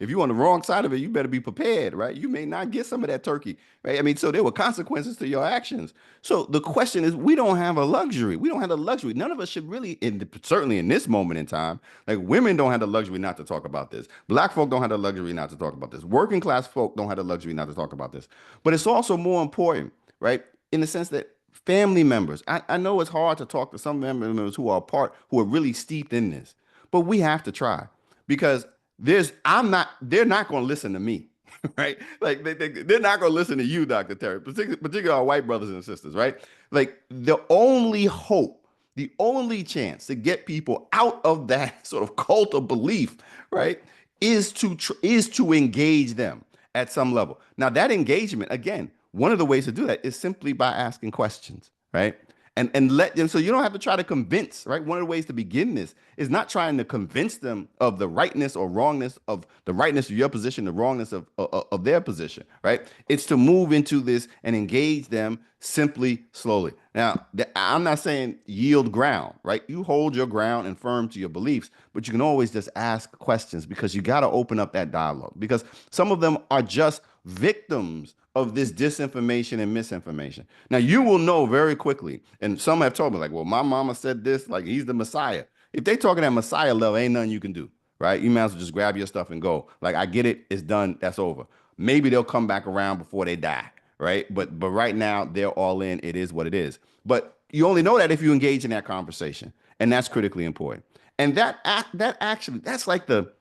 you're on the wrong side of it, you better be prepared, right? You may not get some of that turkey, right? I mean, so there were consequences to your actions. So the question is, we don't have a luxury. We don't have the luxury. None of us should really, certainly in this moment in time, like, women don't have the luxury not to talk about this. Black folk don't have the luxury not to talk about this. Working class folk don't have the luxury not to talk about this. But it's also more important, right? In the sense that family members, I know it's hard to talk to some family members who are really steeped in this, but we have to try, because they're not going to listen to me, right? Like, they're not going to listen to you, Dr. Terry, particularly our white brothers and sisters, right? Like, the only hope, the only chance to get people out of that sort of cult of belief, right, is to engage them at some level. Now, that engagement, again, one of the ways to do that is simply by asking questions, right? And let them, so you don't have to try to convince, right? One of the ways to begin this is not trying to convince them of the rightness or wrongness of the rightness of your position, the wrongness of their position, right? It's to move into this and engage them simply, slowly. Now, I'm not saying yield ground, right? You hold your ground and firm to your beliefs, but you can always just ask questions, because you got to open up that dialogue, because some of them are just victims of this disinformation and misinformation. Now, you will know very quickly, and some have told me, like, well, my mama said this, like, he's the Messiah. If they talking at Messiah level, ain't nothing you can do, right? You might as well just grab your stuff and go. Like, I get it, it's done, that's over. Maybe they'll come back around before they die, right? But right now, they're all in. It is what it is. But you only know that if you engage in that conversation, and that's critically important. And that's like the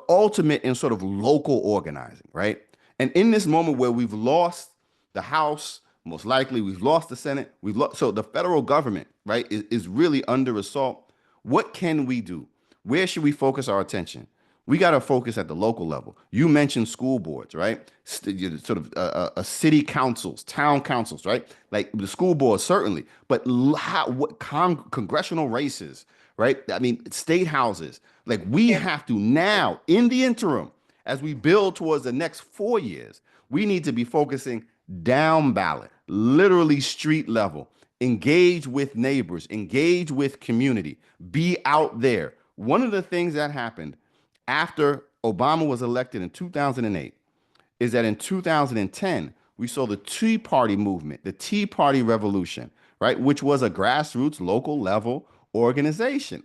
ultimate in sort of local organizing, right? And in this moment where we've lost the House, most likely we've lost the Senate, so the federal government, right, is really under assault. What can we do? Where should we focus our attention? We got to focus at the local level. You mentioned school boards, right? Sort of city councils, town councils, right? Like the school board, certainly, but congressional races, right? I mean, state houses. Like, we have to now, in the interim, as we build towards the next 4 years, we need to be focusing down ballot, literally street level, engage with neighbors, engage with community, be out there. One of the things that happened after Obama was elected in 2008 is that in 2010, we saw the Tea Party movement, the Tea Party revolution, right? Which was a grassroots, local level organizing,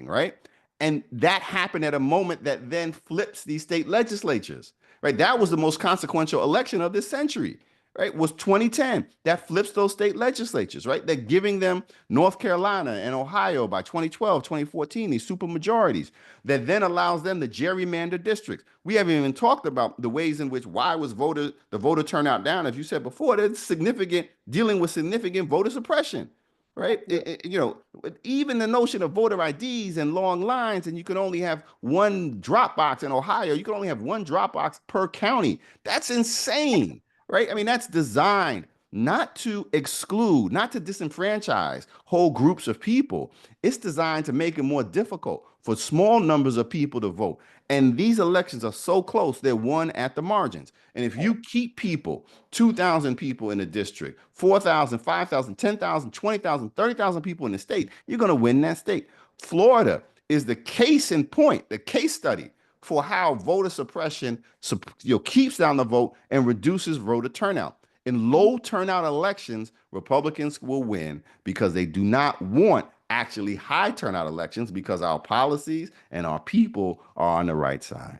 right? And that happened at a moment that then flips these state legislatures, right? That was the most consequential election of this century, right? Was 2010. That flips those state legislatures, right? They're giving them North Carolina and Ohio by 2012, 2014, these super majorities that then allows them to gerrymander districts. We haven't even talked about the ways in which why was the voter turnout down. As you said before, there's significant dealing with significant voter suppression, right? Even the notion of voter IDs and long lines, and you can only have one drop box in Ohio. You can only have one drop box per county. That's insane, right? I mean, that's designed not to exclude, not to disenfranchise whole groups of people. It's designed to make it more difficult for small numbers of people to vote. And these elections are so close, they're won at the margins. And if you keep people, 2,000 people in a district, 4,000, 5,000, 10,000, 20,000, 30,000 people in the state, you're going to win that state. Florida is the case in point, the case study for how voter suppression keeps down the vote and reduces voter turnout. In low turnout elections, Republicans will win because they do not want actually high turnout elections because our policies and our people are on the right side.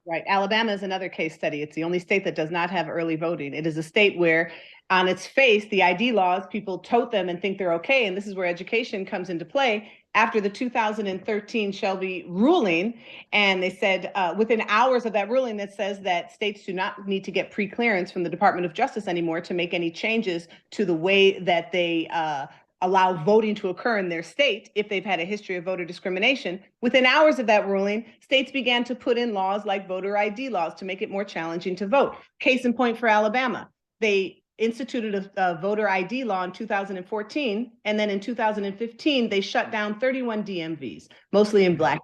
Right. Alabama is another case study. It's the only state that does not have early voting. It is a state where, on its face, the ID laws, people tote them and think they're okay. And this is where education comes into play. After the 2013 Shelby ruling, and they said within hours of that ruling that says that states do not need to get pre-clearance from the Department of Justice anymore to make any changes to the way that they allow voting to occur in their state if they've had a history of voter discrimination. Within hours of that ruling, states began to put in laws like voter ID laws to make it more challenging to vote. Case in point for Alabama, they instituted a voter ID law in 2014, and then in 2015, they shut down 31 DMVs, mostly in Black.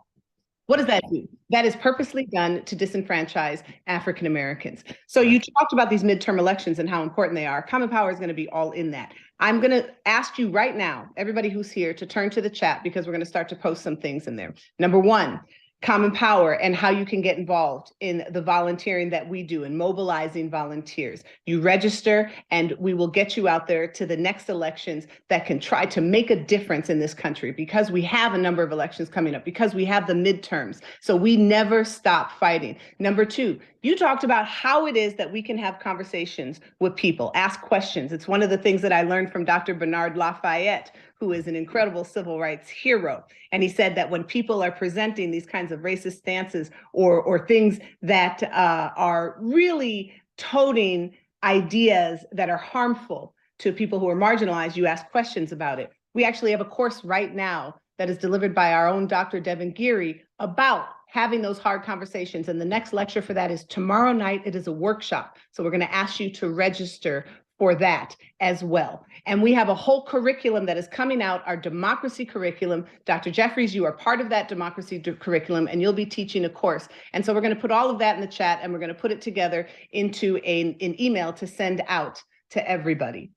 What does that do? That is purposely done to disenfranchise African Americans. So you talked about these midterm elections and how important they are. Common Power is going to be all in that. I'm going to ask you right now, everybody who's here, to turn to the chat because we're going to start to post some things in there. Number one, Common Power and how you can get involved in the volunteering that we do and mobilizing volunteers. You register and we will get you out there to the next elections that can try to make a difference in this country because we have a number of elections coming up, because we have the midterms. So we never stop fighting. Number two, you talked about how it is that we can have conversations with people, ask questions. It's one of the things that I learned from Dr. Bernard Lafayette, who is an incredible civil rights hero. And he said that when people are presenting these kinds of racist stances or things that are really toting ideas that are harmful to people who are marginalized, you ask questions about it. We actually have a course right now that is delivered by our own Dr. Devin Geary about having those hard conversations. And the next lecture for that is tomorrow night. It is a workshop. So we're going to ask you to register for that as well. And we have a whole curriculum that is coming out, our democracy curriculum. Dr. Jeffries, you are part of that democracy curriculum, and you'll be teaching a course. And so we're going to put all of that in the chat, and we're going to put it together into an email to send out to everybody.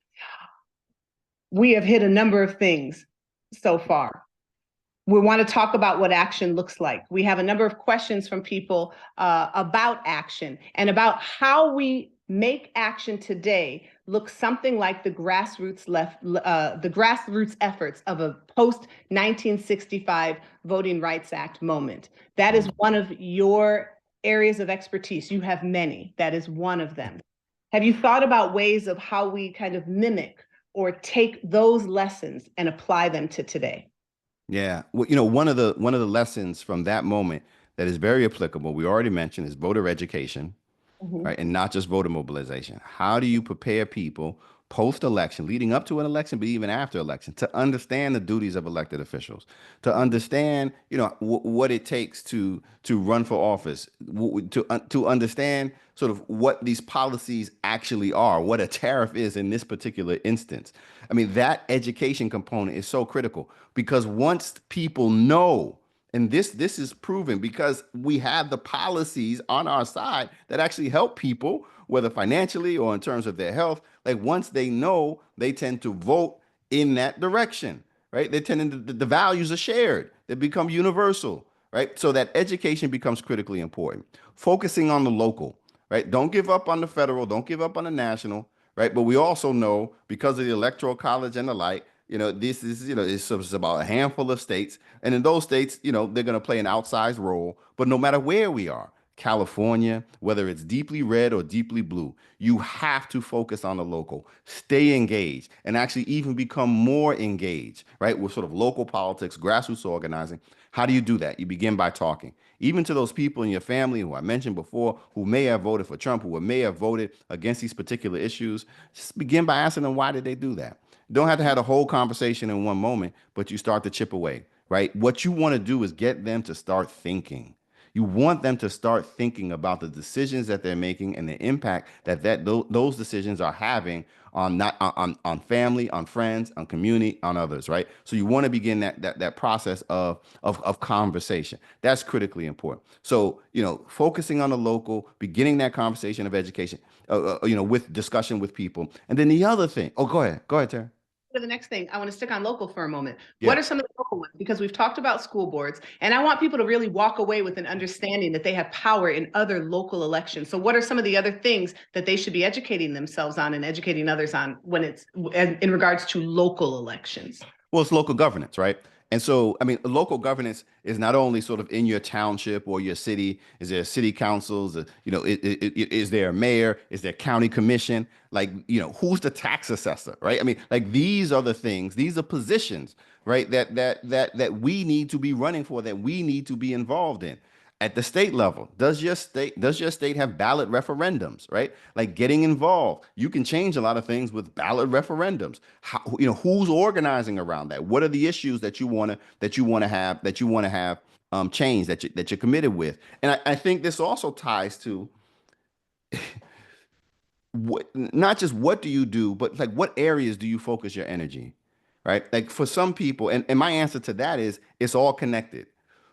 We have hit a number of things so far. We want to talk about what action looks like. We have a number of questions from people about action and about how we make action today look something like the grassroots efforts of a post-1965 Voting Rights Act moment. That is one of your areas of expertise. You have many. That is one of them. Have you thought about ways of how we kind of mimic or take those lessons and apply them to today? Yeah, well, one of the lessons from that moment that is very applicable, we already mentioned, is voter education, right? And not just voter mobilization. How do you prepare people post-election, leading up to an election, but even after election, to understand the duties of elected officials, to understand, what it takes to run for office, to understand sort of what these policies actually are, what a tariff is in this particular instance. I mean, that education component is so critical because once people know, and this is proven because we have the policies on our side that actually help people, whether financially or in terms of their health. Like once they know, they tend to vote in that direction, right? They're tending to, the values are shared. They become universal, right? So that education becomes critically important. Focusing on the local, right? Don't give up on the federal, don't give up on the national, right? But we also know because of the electoral college and the like, this is, it's about a handful of states. And in those states, they're going to play an outsized role. But no matter where we are, California, whether it's deeply red or deeply blue, you have to focus on the local, stay engaged, and actually even become more engaged, right? With sort of local politics, grassroots organizing. How do you do that? You begin by talking. Even to those people in your family who I mentioned before, who may have voted for Trump, who may have voted against these particular issues, just begin by asking them, why did they do that? Don't have to have a whole conversation in one moment, but you start to chip away, right? What you want to do is get them to start thinking. You want them to start thinking about the decisions that they're making and the impact those decisions are having on not on family, on friends, on community, on others, right? So you want to begin that process of conversation. That's critically important. So, focusing on the local, beginning that conversation of education, with discussion with people. And then the other thing, oh, go ahead, Terry. To the next thing, I want to stick on local for a moment. Yeah. What are some of the local ones? Because we've talked about school boards, and I want people to really walk away with an understanding that they have power in other local elections. So what are some of the other things that they should be educating themselves on and educating others on when it's in regards to local elections? Well, it's local governance, right? And so, I mean, local governance is not only sort of in your township or your city. Is there city councils? Is there a mayor? Is there county commission? Like, who's the tax assessor, right? I mean, like these are the things. These are positions, right? That we need to be running for. That we need to be involved in. At the state level, does your state have ballot referendums, right? Like getting involved. You can change a lot of things with ballot referendums. How, who's organizing around that? What are the issues that you want to have change that you're committed with? And I think this also ties to not just what do you do, but like what areas do you focus your energy, right? Like for some people, and my answer to that is it's all connected.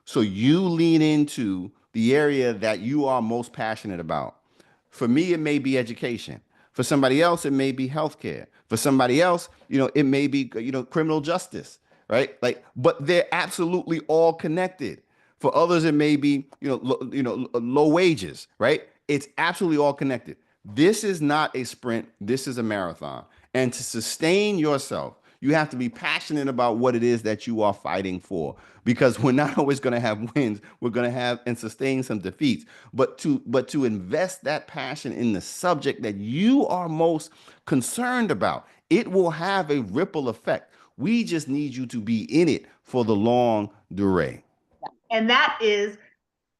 So you lean into the area that you are most passionate about. For me, it may be education. For somebody else, it may be healthcare. For somebody else, it may be, criminal justice, right? Like, but they're absolutely all connected. For others, it may be, low wages, right? It's absolutely all connected. This is not a sprint. This is a marathon. And to sustain yourself, you have to be passionate about what it is that you are fighting for, because we're not always going to have wins. We're going to have and sustain some defeats. But to invest that passion in the subject that you are most concerned about, it will have a ripple effect. We just need you to be in it for the long durée. And that is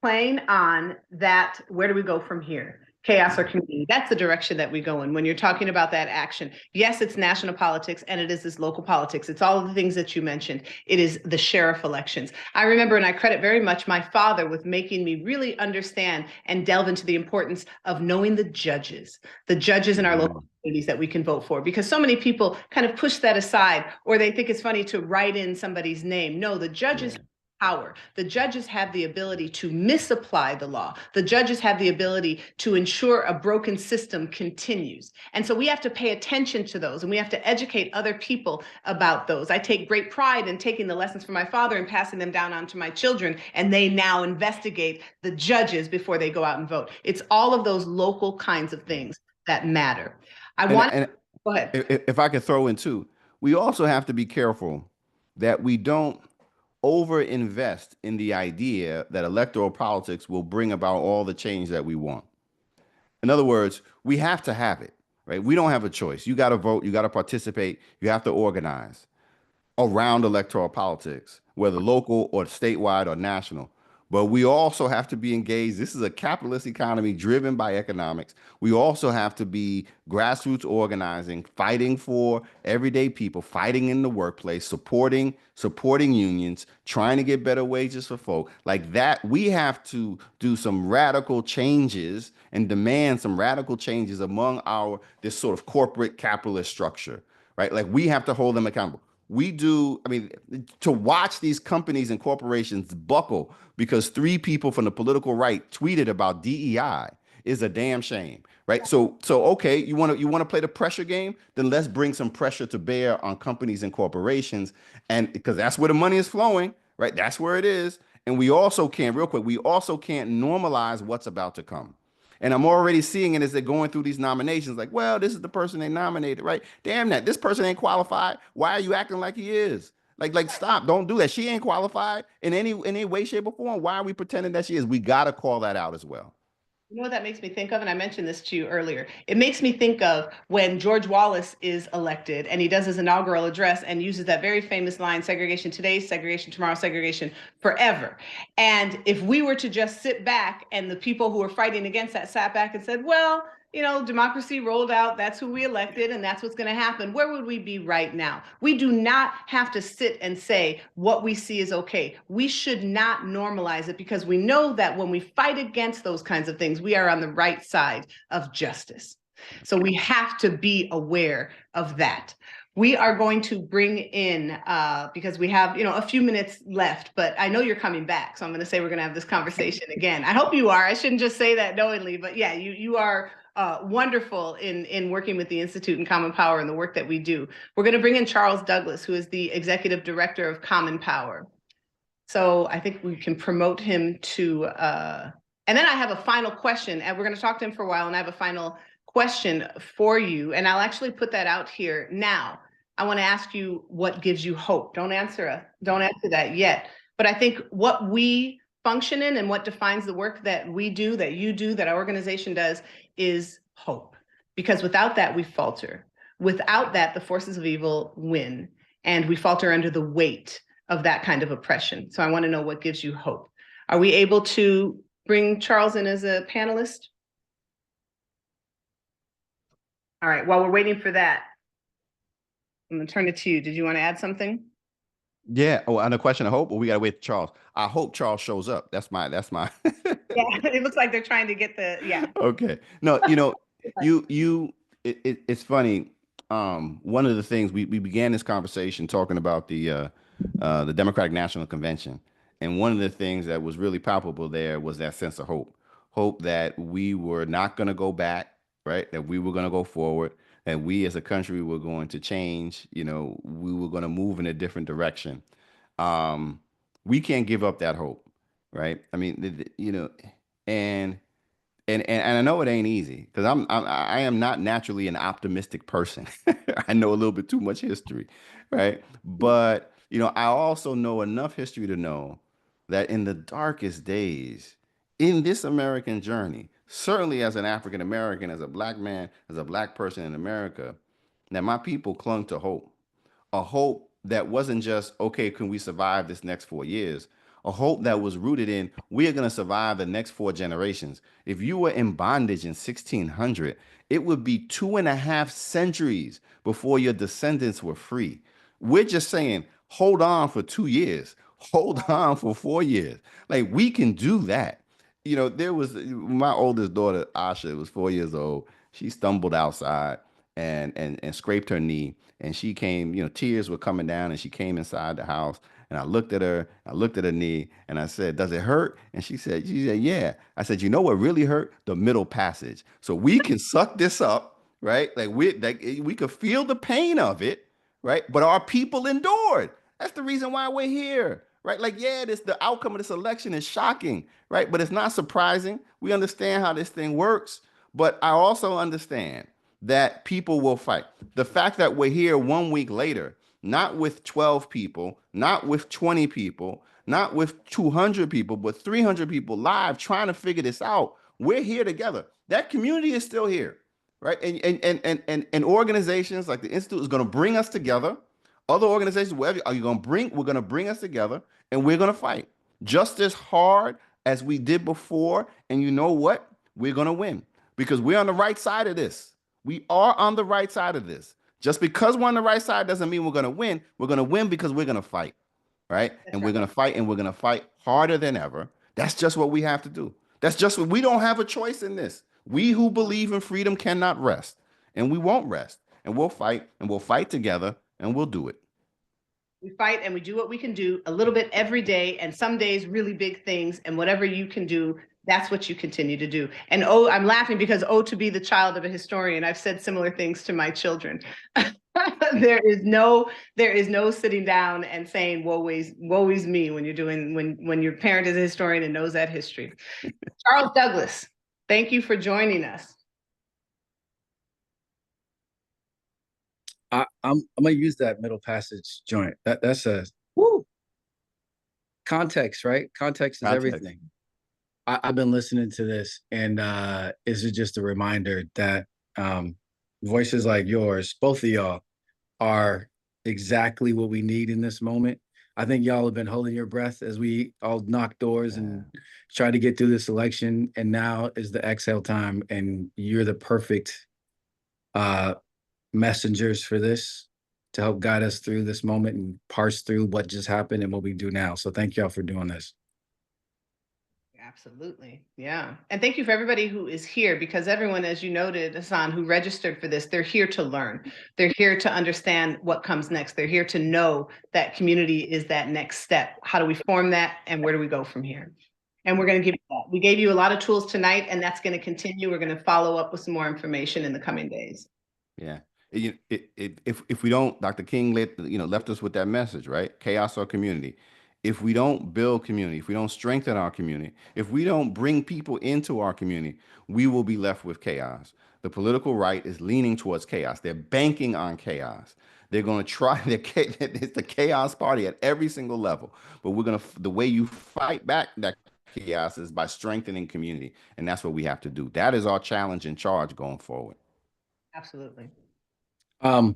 playing on that. Where do we go from here? Chaos or community? That's the direction that we go in when you're talking about that action. Yes, it's national politics and it is this local politics. It's all of the things that you mentioned. It is the sheriff elections. I remember, and I credit very much my father with making me really understand and delve into the importance of knowing the judges in our local communities that we can vote for, because so many people kind of push that aside, or they think it's funny to write in somebody's name. No, the judges power. The judges have the ability to misapply the law. The judges have the ability to ensure a broken system continues. And so we have to pay attention to those, and we have to educate other people about those. I take great pride in taking the lessons from my father and passing them down onto my children, and they now investigate the judges before they go out and vote. It's all of those local kinds of things that matter. I And, want, and go ahead. if I could throw in too, we also have to be careful that we don't over invest in the idea that electoral politics will bring about all the change that we want. In other words, we have to have it, right? We don't have a choice. You got to vote, you got to participate, you have to organize around electoral politics, whether local or statewide or national. But we also have to be engaged. This is a capitalist economy driven by economics. We also have to be grassroots organizing, fighting for everyday people, fighting in the workplace, supporting unions, trying to get better wages for folk. Like that, we have to do some radical changes and demand some radical changes among our this sort of corporate capitalist structure, right? Like we have to hold them accountable. We do, I mean, to watch these companies and corporations buckle because three people from the political right tweeted about DEI is a damn shame, right? So okay, you want to play the pressure game, then let's bring some pressure to bear on companies and corporations, and because that's where the money is flowing, right? That's where it is. And we also can't, real quick, we also can't normalize what's about to come. And I'm already seeing it as they're going through these nominations, like, well, this is the person they nominated, right? Damn that, this person ain't qualified. Why are you acting like he is? Like, stop, don't do that. She ain't qualified in any way, shape, or form. Why are we pretending that she is? We gotta call that out as well. You know what that makes me think of? And I mentioned this to you earlier. It makes me think of when George Wallace is elected and he does his inaugural address and uses that very famous line, segregation today, segregation tomorrow, segregation forever. And if we were to just sit back and the people who were fighting against that sat back and said, well, you know, democracy rolled out, that's who we elected, and that's what's going to happen, where would we be right now? We do not have to sit and say what we see is okay. We should not normalize it because we know that when we fight against those kinds of things, we are on the right side of justice. So we have to be aware of that. We are going to bring in, because we have, you know, a few minutes left, but I know you're coming back. So I'm going to say we're going to have this conversation again. I hope you are. I shouldn't just say that knowingly, but yeah, you are wonderful in working with the Institute and Common Power and the work that we do. We're going to bring in Charles Douglas, who is the Executive Director of Common Power. So I think we can promote him to, and then I have a final question, and we're going to talk to him for a while, and I have a final question for you, and I'll actually put that out here now. I want to ask you what gives you hope. Don't answer that yet. But I think what we function in and what defines the work that we do, that you do, that our organization does, is hope. Because without that, we falter. Without that, the forces of evil win, and we falter under the weight of that kind of oppression. So I want to know what gives you hope. Are we able to bring Charles in as a panelist? All right, while we're waiting for that, I'm gonna turn it to you. Did you want to add something? Yeah. Oh, and a question of hope. Well, we gotta wait for Charles. I hope Charles shows up. That's my. Yeah, it looks like they're trying to get the, yeah. Okay. No, it's funny. One of the things we began this conversation talking about the Democratic National Convention, and one of the things that was really palpable there was that sense of hope, hope that we were not going to go back, right? That we were going to go forward, that we as a country were going to change. We were going to move in a different direction. Um, we can't give up that hope, right? I mean, and and I know it ain't easy because I am not naturally an optimistic person. I know a little bit too much history, right? But I also know enough history to know that in the darkest days in this American journey, certainly as an African American, as a black man, as a black person in America, that my people clung to hope, a hope that wasn't just, okay, can we survive this next 4 years? A hope that was rooted in, we are going to survive the next 4 generations. If you were in bondage in 1600, it would be 2.5 centuries before your descendants were free. We're just saying, hold on for 2 years, hold on for 4 years. Like, we can do that. There was my oldest daughter, Asha, was 4 years old. She stumbled outside and scraped her knee, and she came, tears were coming down, and she came inside the house, and I looked at her, I looked at her knee, and I said, does it hurt? And she said, yeah. I said, you know what really hurt? The middle passage. So we can suck this up, right? Like we could feel the pain of it, right? But our people endured. That's the reason why we're here, right? Like, yeah, the outcome of this election is shocking, right? But it's not surprising. We understand how this thing works. But I also understand that people will fight. The fact that we're here 1 week later, not with 12 people, not with 20 people, not with 200 people, but 300 people live trying to figure this out. We're here together. That community is still here, right? And organizations like the Institute is going to bring us together. Other organizations, wherever are you going to bring? We're going to bring us together, and we're going to fight just as hard as we did before. And you know what? We're going to win because we're on the right side of this. We are on the right side of this. Just because we're on the right side doesn't mean we're going to win. We're going to win because we're going to fight, right? And we're going to fight, and we're going to fight harder than ever. That's just what we have to do. That's just what we don't have a choice in this. We who believe in freedom cannot rest, and we won't rest. And we'll fight together, and we'll do it. We fight and we do what we can do a little bit every day, and some days really big things, and whatever you can do That's what you continue to do. And oh, I'm laughing because oh, to be the child of a historian, I've said similar things to my children. there is no sitting down and saying woe is me when you're doing when your parent is a historian and knows that history. Charles Douglas, thank you for joining us. I'm gonna use that middle passage joint. That's a Woo. Context, right? Context is everything. I've been listening to this, and it's just a reminder that voices like yours, both of y'all, are exactly what we need in this moment. I think y'all have been holding your breath as we all knock doors and try to get through this election. And now is the exhale time, and you're the perfect messengers for this to help guide us through this moment and parse through what just happened and what we do now. So thank y'all for doing this. Absolutely. Yeah. And thank you for everybody who is here, because everyone, as you noted, Hasan, who registered for this, they're here to learn. They're here to understand what comes next. They're here to know that community is that next step. How do we form that, and where do we go from here? And we're going to give you that. We gave you a lot of tools tonight, and that's going to continue. We're going to follow up with some more information in the coming days. Yeah. If we don't, Dr. King left us with that message, right? Chaos or community. If we don't build community, if we don't strengthen our community, if we don't bring people into our community, we will be left with chaos. The political right is leaning towards chaos. They're banking on chaos. They're going to try. It's the chaos party at every single level. But the way you fight back that chaos is by strengthening community, and that's what we have to do. That is our challenge and charge going forward. Absolutely. I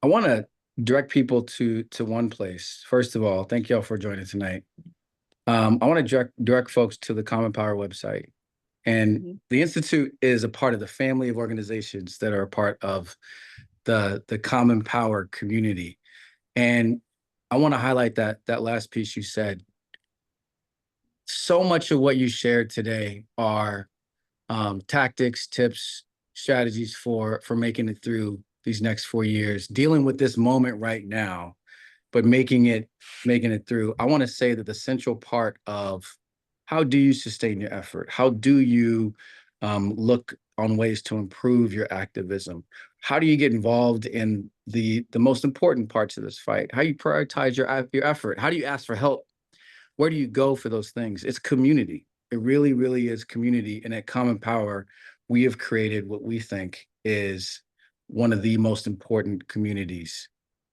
want to direct people to one place. First of all, thank y'all for joining tonight. I want to direct folks to the Common Power website. And the Institute is a part of the family of organizations that are a part of the Common Power community. And I want to highlight that last piece you said. So much of what you shared today are tactics, tips, strategies for making it through these next 4 years, dealing with this moment right now, but making it through. I want to say that the central part of how do you sustain your effort? How do you look on ways to improve your activism? How do you get involved in the most important parts of this fight? How you prioritize your effort? How do you ask for help? Where do you go for those things? It's community. It really, really is community. And at Common Power, we have created what we think is one of the most important communities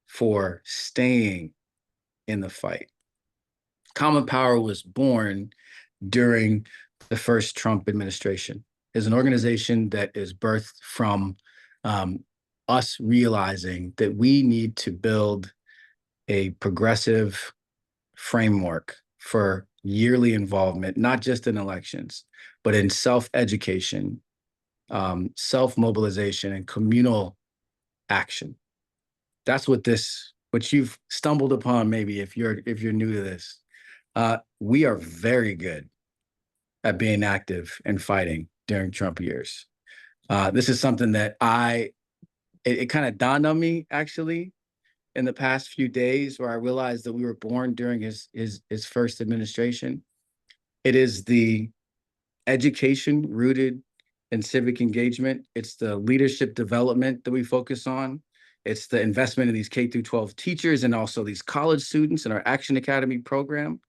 for staying in the fight. Common Power was born during the first Trump administration. It's an organization that is birthed from us realizing that we need to build a progressive framework for yearly involvement, not just in elections, but in self-education, self-mobilization, and communal action. That's what you've stumbled upon, maybe if you're new to this. We are very good at being active and fighting during Trump years. This is something that it kind of dawned on me actually in the past few days, where I realized that we were born during his first administration. It is the education rooted in civic engagement. It's the leadership development that we focus on. It's the investment in these K through 12 teachers and also these college students in our Action Academy program.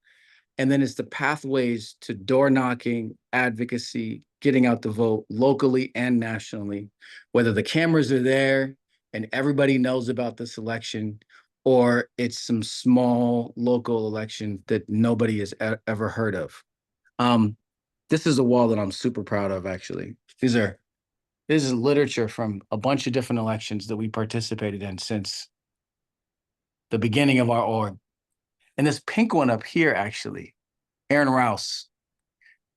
And then it's the pathways to door knocking, advocacy, getting out the vote locally and nationally, whether the cameras are there and everybody knows about this election, or it's some small local election that nobody has ever heard of. This is a wall that I'm super proud of, actually. This is literature from a bunch of different elections that we participated in since the beginning of our org. And this pink one up here, actually, Aaron Rouse,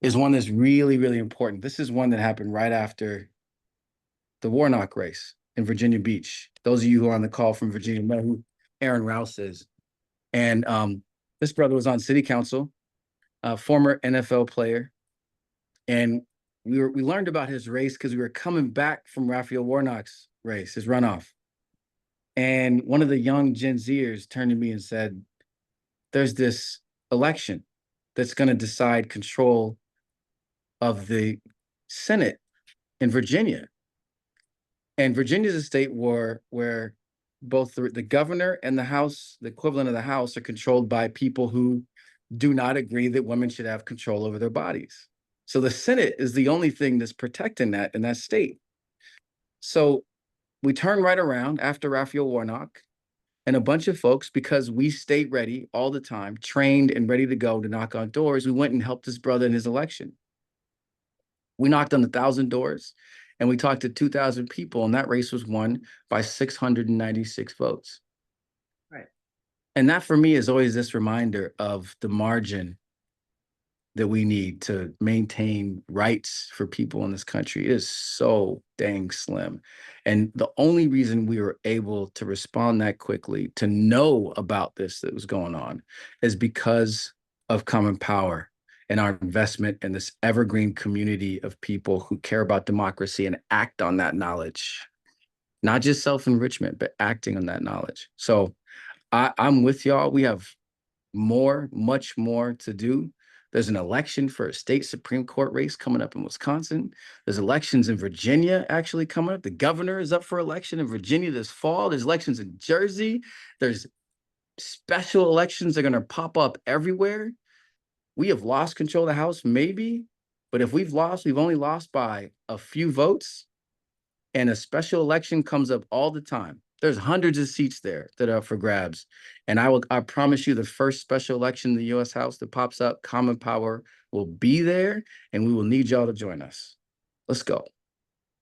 is one that's really, really important. This is one that happened right after the Warnock race in Virginia Beach. Those of you who are on the call from Virginia know who Aaron Rouse is. And this brother was on city council, a former NFL player. And we learned about his race because we were coming back from Raphael Warnock's race, his runoff. And one of the young Gen Zers turned to me and said, there's this election that's going to decide control of the Senate in Virginia. And Virginia is a state where both the governor and the House, the equivalent of the House, are controlled by people who do not agree that women should have control over their bodies. So the Senate is the only thing that's protecting that in that state. So we turn right around after Raphael Warnock and a bunch of folks, because we stayed ready all the time, trained and ready to go to knock on doors. We went and helped his brother in his election. We knocked on 1,000 doors and we talked to 2,000 people, and that race was won by 696 votes. Right. And that for me is always this reminder of the margin that we need to maintain rights for people in this country. It is so dang slim. And the only reason we were able to respond that quickly, to know about this that was going on, is because of Common Power and our investment in this evergreen community of people who care about democracy and act on that knowledge. Not just self-enrichment, but acting on that knowledge. So I'm with y'all. We have much more to do. There's an election for a state Supreme Court race coming up in Wisconsin. There's elections in Virginia actually coming up. The governor is up for election in Virginia this fall. There's elections in Jersey. There's special elections that are going to pop up everywhere. We have lost control of the House, maybe, but if we've lost, we've only lost by a few votes, and a special election comes up all the time. There's hundreds of seats there that are up for grabs. And I promise you, the first special election in the US House that pops up, Common Power will be there, and we will need y'all to join us. Let's go.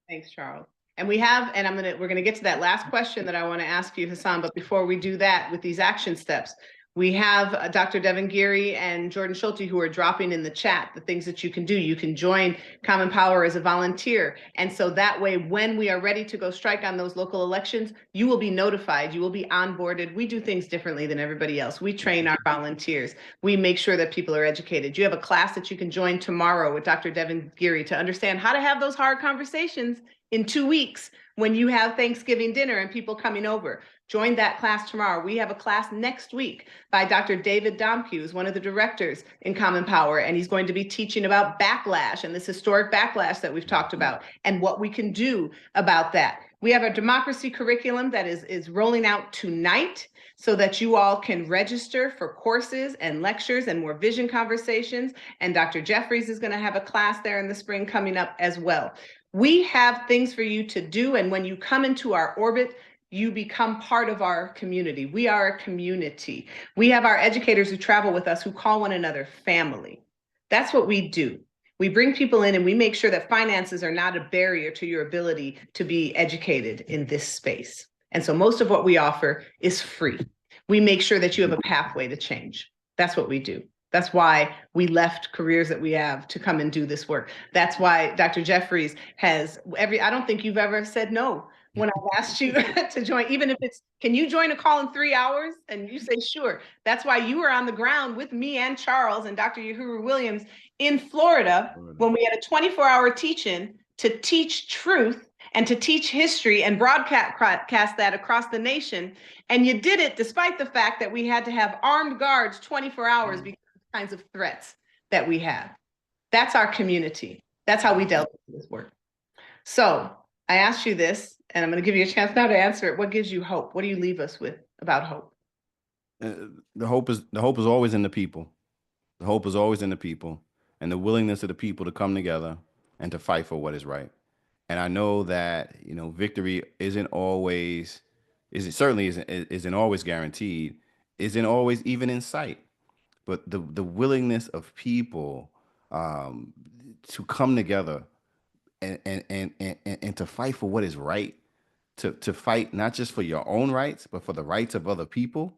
Thanks, Charles. And we're gonna get to that last question that I want to ask you, Hasan. But before we do that, with these action steps, we have Dr. Devin Geary and Jordan Schulte who are dropping in the chat the things that you can do. You can join Common Power as a volunteer. And so that way, when we are ready to go strike on those local elections, you will be notified, you will be onboarded. We do things differently than everybody else. We train our volunteers. We make sure that people are educated. You have a class that you can join tomorrow with Dr. Devin Geary to understand how to have those hard conversations in 2 weeks when you have Thanksgiving dinner and people coming over. Join that class tomorrow. We have a class next week by Dr. David Domke, who's one of the directors in Common Power, and he's going to be teaching about backlash and this historic backlash that we've talked about and what we can do about that. We have a democracy curriculum that is rolling out tonight so that you all can register for courses and lectures and more vision conversations. And Dr. Jeffries is going to have a class there in the spring coming up as well. We have things for you to do, and when you come into our orbit, you become part of our community. We are a community. We have our educators who travel with us who call one another family. That's what we do. We bring people in and we make sure that finances are not a barrier to your ability to be educated in this space. And so most of what we offer is free. We make sure that you have a pathway to change. That's what we do. That's why we left careers that we have to come and do this work. That's why Dr. Jeffries has I don't think you've ever said no when I've asked you to join, even if it's, can you join a call in 3 hours? And you say, sure. That's why you were on the ground with me and Charles and Dr. Uhuru Williams in Florida when we had a 24-hour teach-in to teach truth and to teach history and broadcast that across the nation. And you did it despite the fact that we had to have armed guards 24 hours because of the kinds of threats that we have. That's our community. That's how we dealt with this work. So I asked you this, and I'm going to give you a chance now to answer it. What gives you hope? What do you leave us with about hope? The hope is always in the people. The hope is always in the people, and the willingness of the people to come together and to fight for what is right. And I know that victory certainly isn't always guaranteed, isn't always even in sight. But the willingness of people to come together and to fight for what is right, to fight not just for your own rights, but for the rights of other people,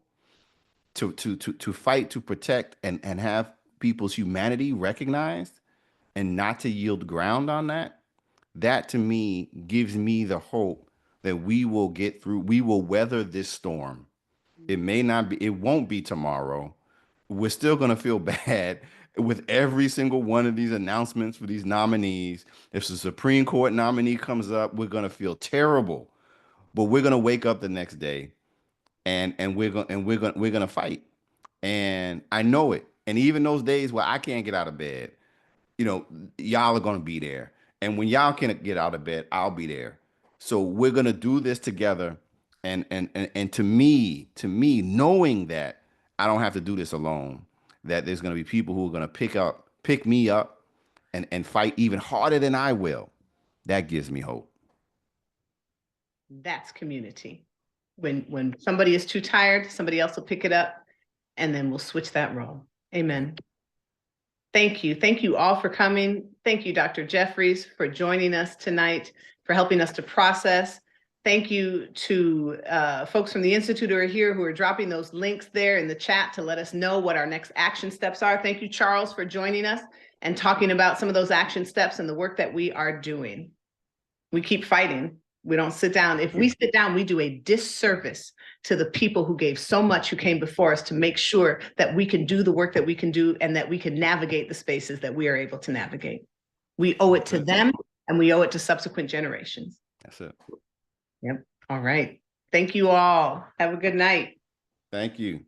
to fight to protect and have people's humanity recognized and not to yield ground on that. That to me gives me the hope that we will get through, we will weather this storm. It won't be tomorrow. We're still going to feel bad with every single one of these announcements for these nominees. If the Supreme Court nominee comes up, we're going to feel terrible, but we're going to wake up the next day and we're going to fight. And I know it. And even those days where I can't get out of bed, you know, y'all are going to be there. And when y'all can get out of bed, I'll be there. So we're going to do this together. And to me, knowing that I don't have to do this alone, that there's going to be people who are going to pick me up and fight even harder than I will, that gives me hope. That's community. When somebody is too tired, somebody else will pick it up, and then we'll switch that role. Amen. Thank you. Thank you all for coming. Thank you, Dr. Jeffries, for joining us tonight, for helping us to process. Thank you to folks from the Institute who are here, who are dropping those links there in the chat to let us know what our next action steps are. Thank you, Charles, for joining us and talking about some of those action steps and the work that we are doing. We keep fighting. We don't sit down. If we sit down, we do a disservice to the people who gave so much, who came before us, to make sure that we can do the work that we can do and that we can navigate the spaces that we are able to navigate. We owe it to them, and we owe it to subsequent generations. That's it. Yep. All right. Thank you all. Have a good night. Thank you.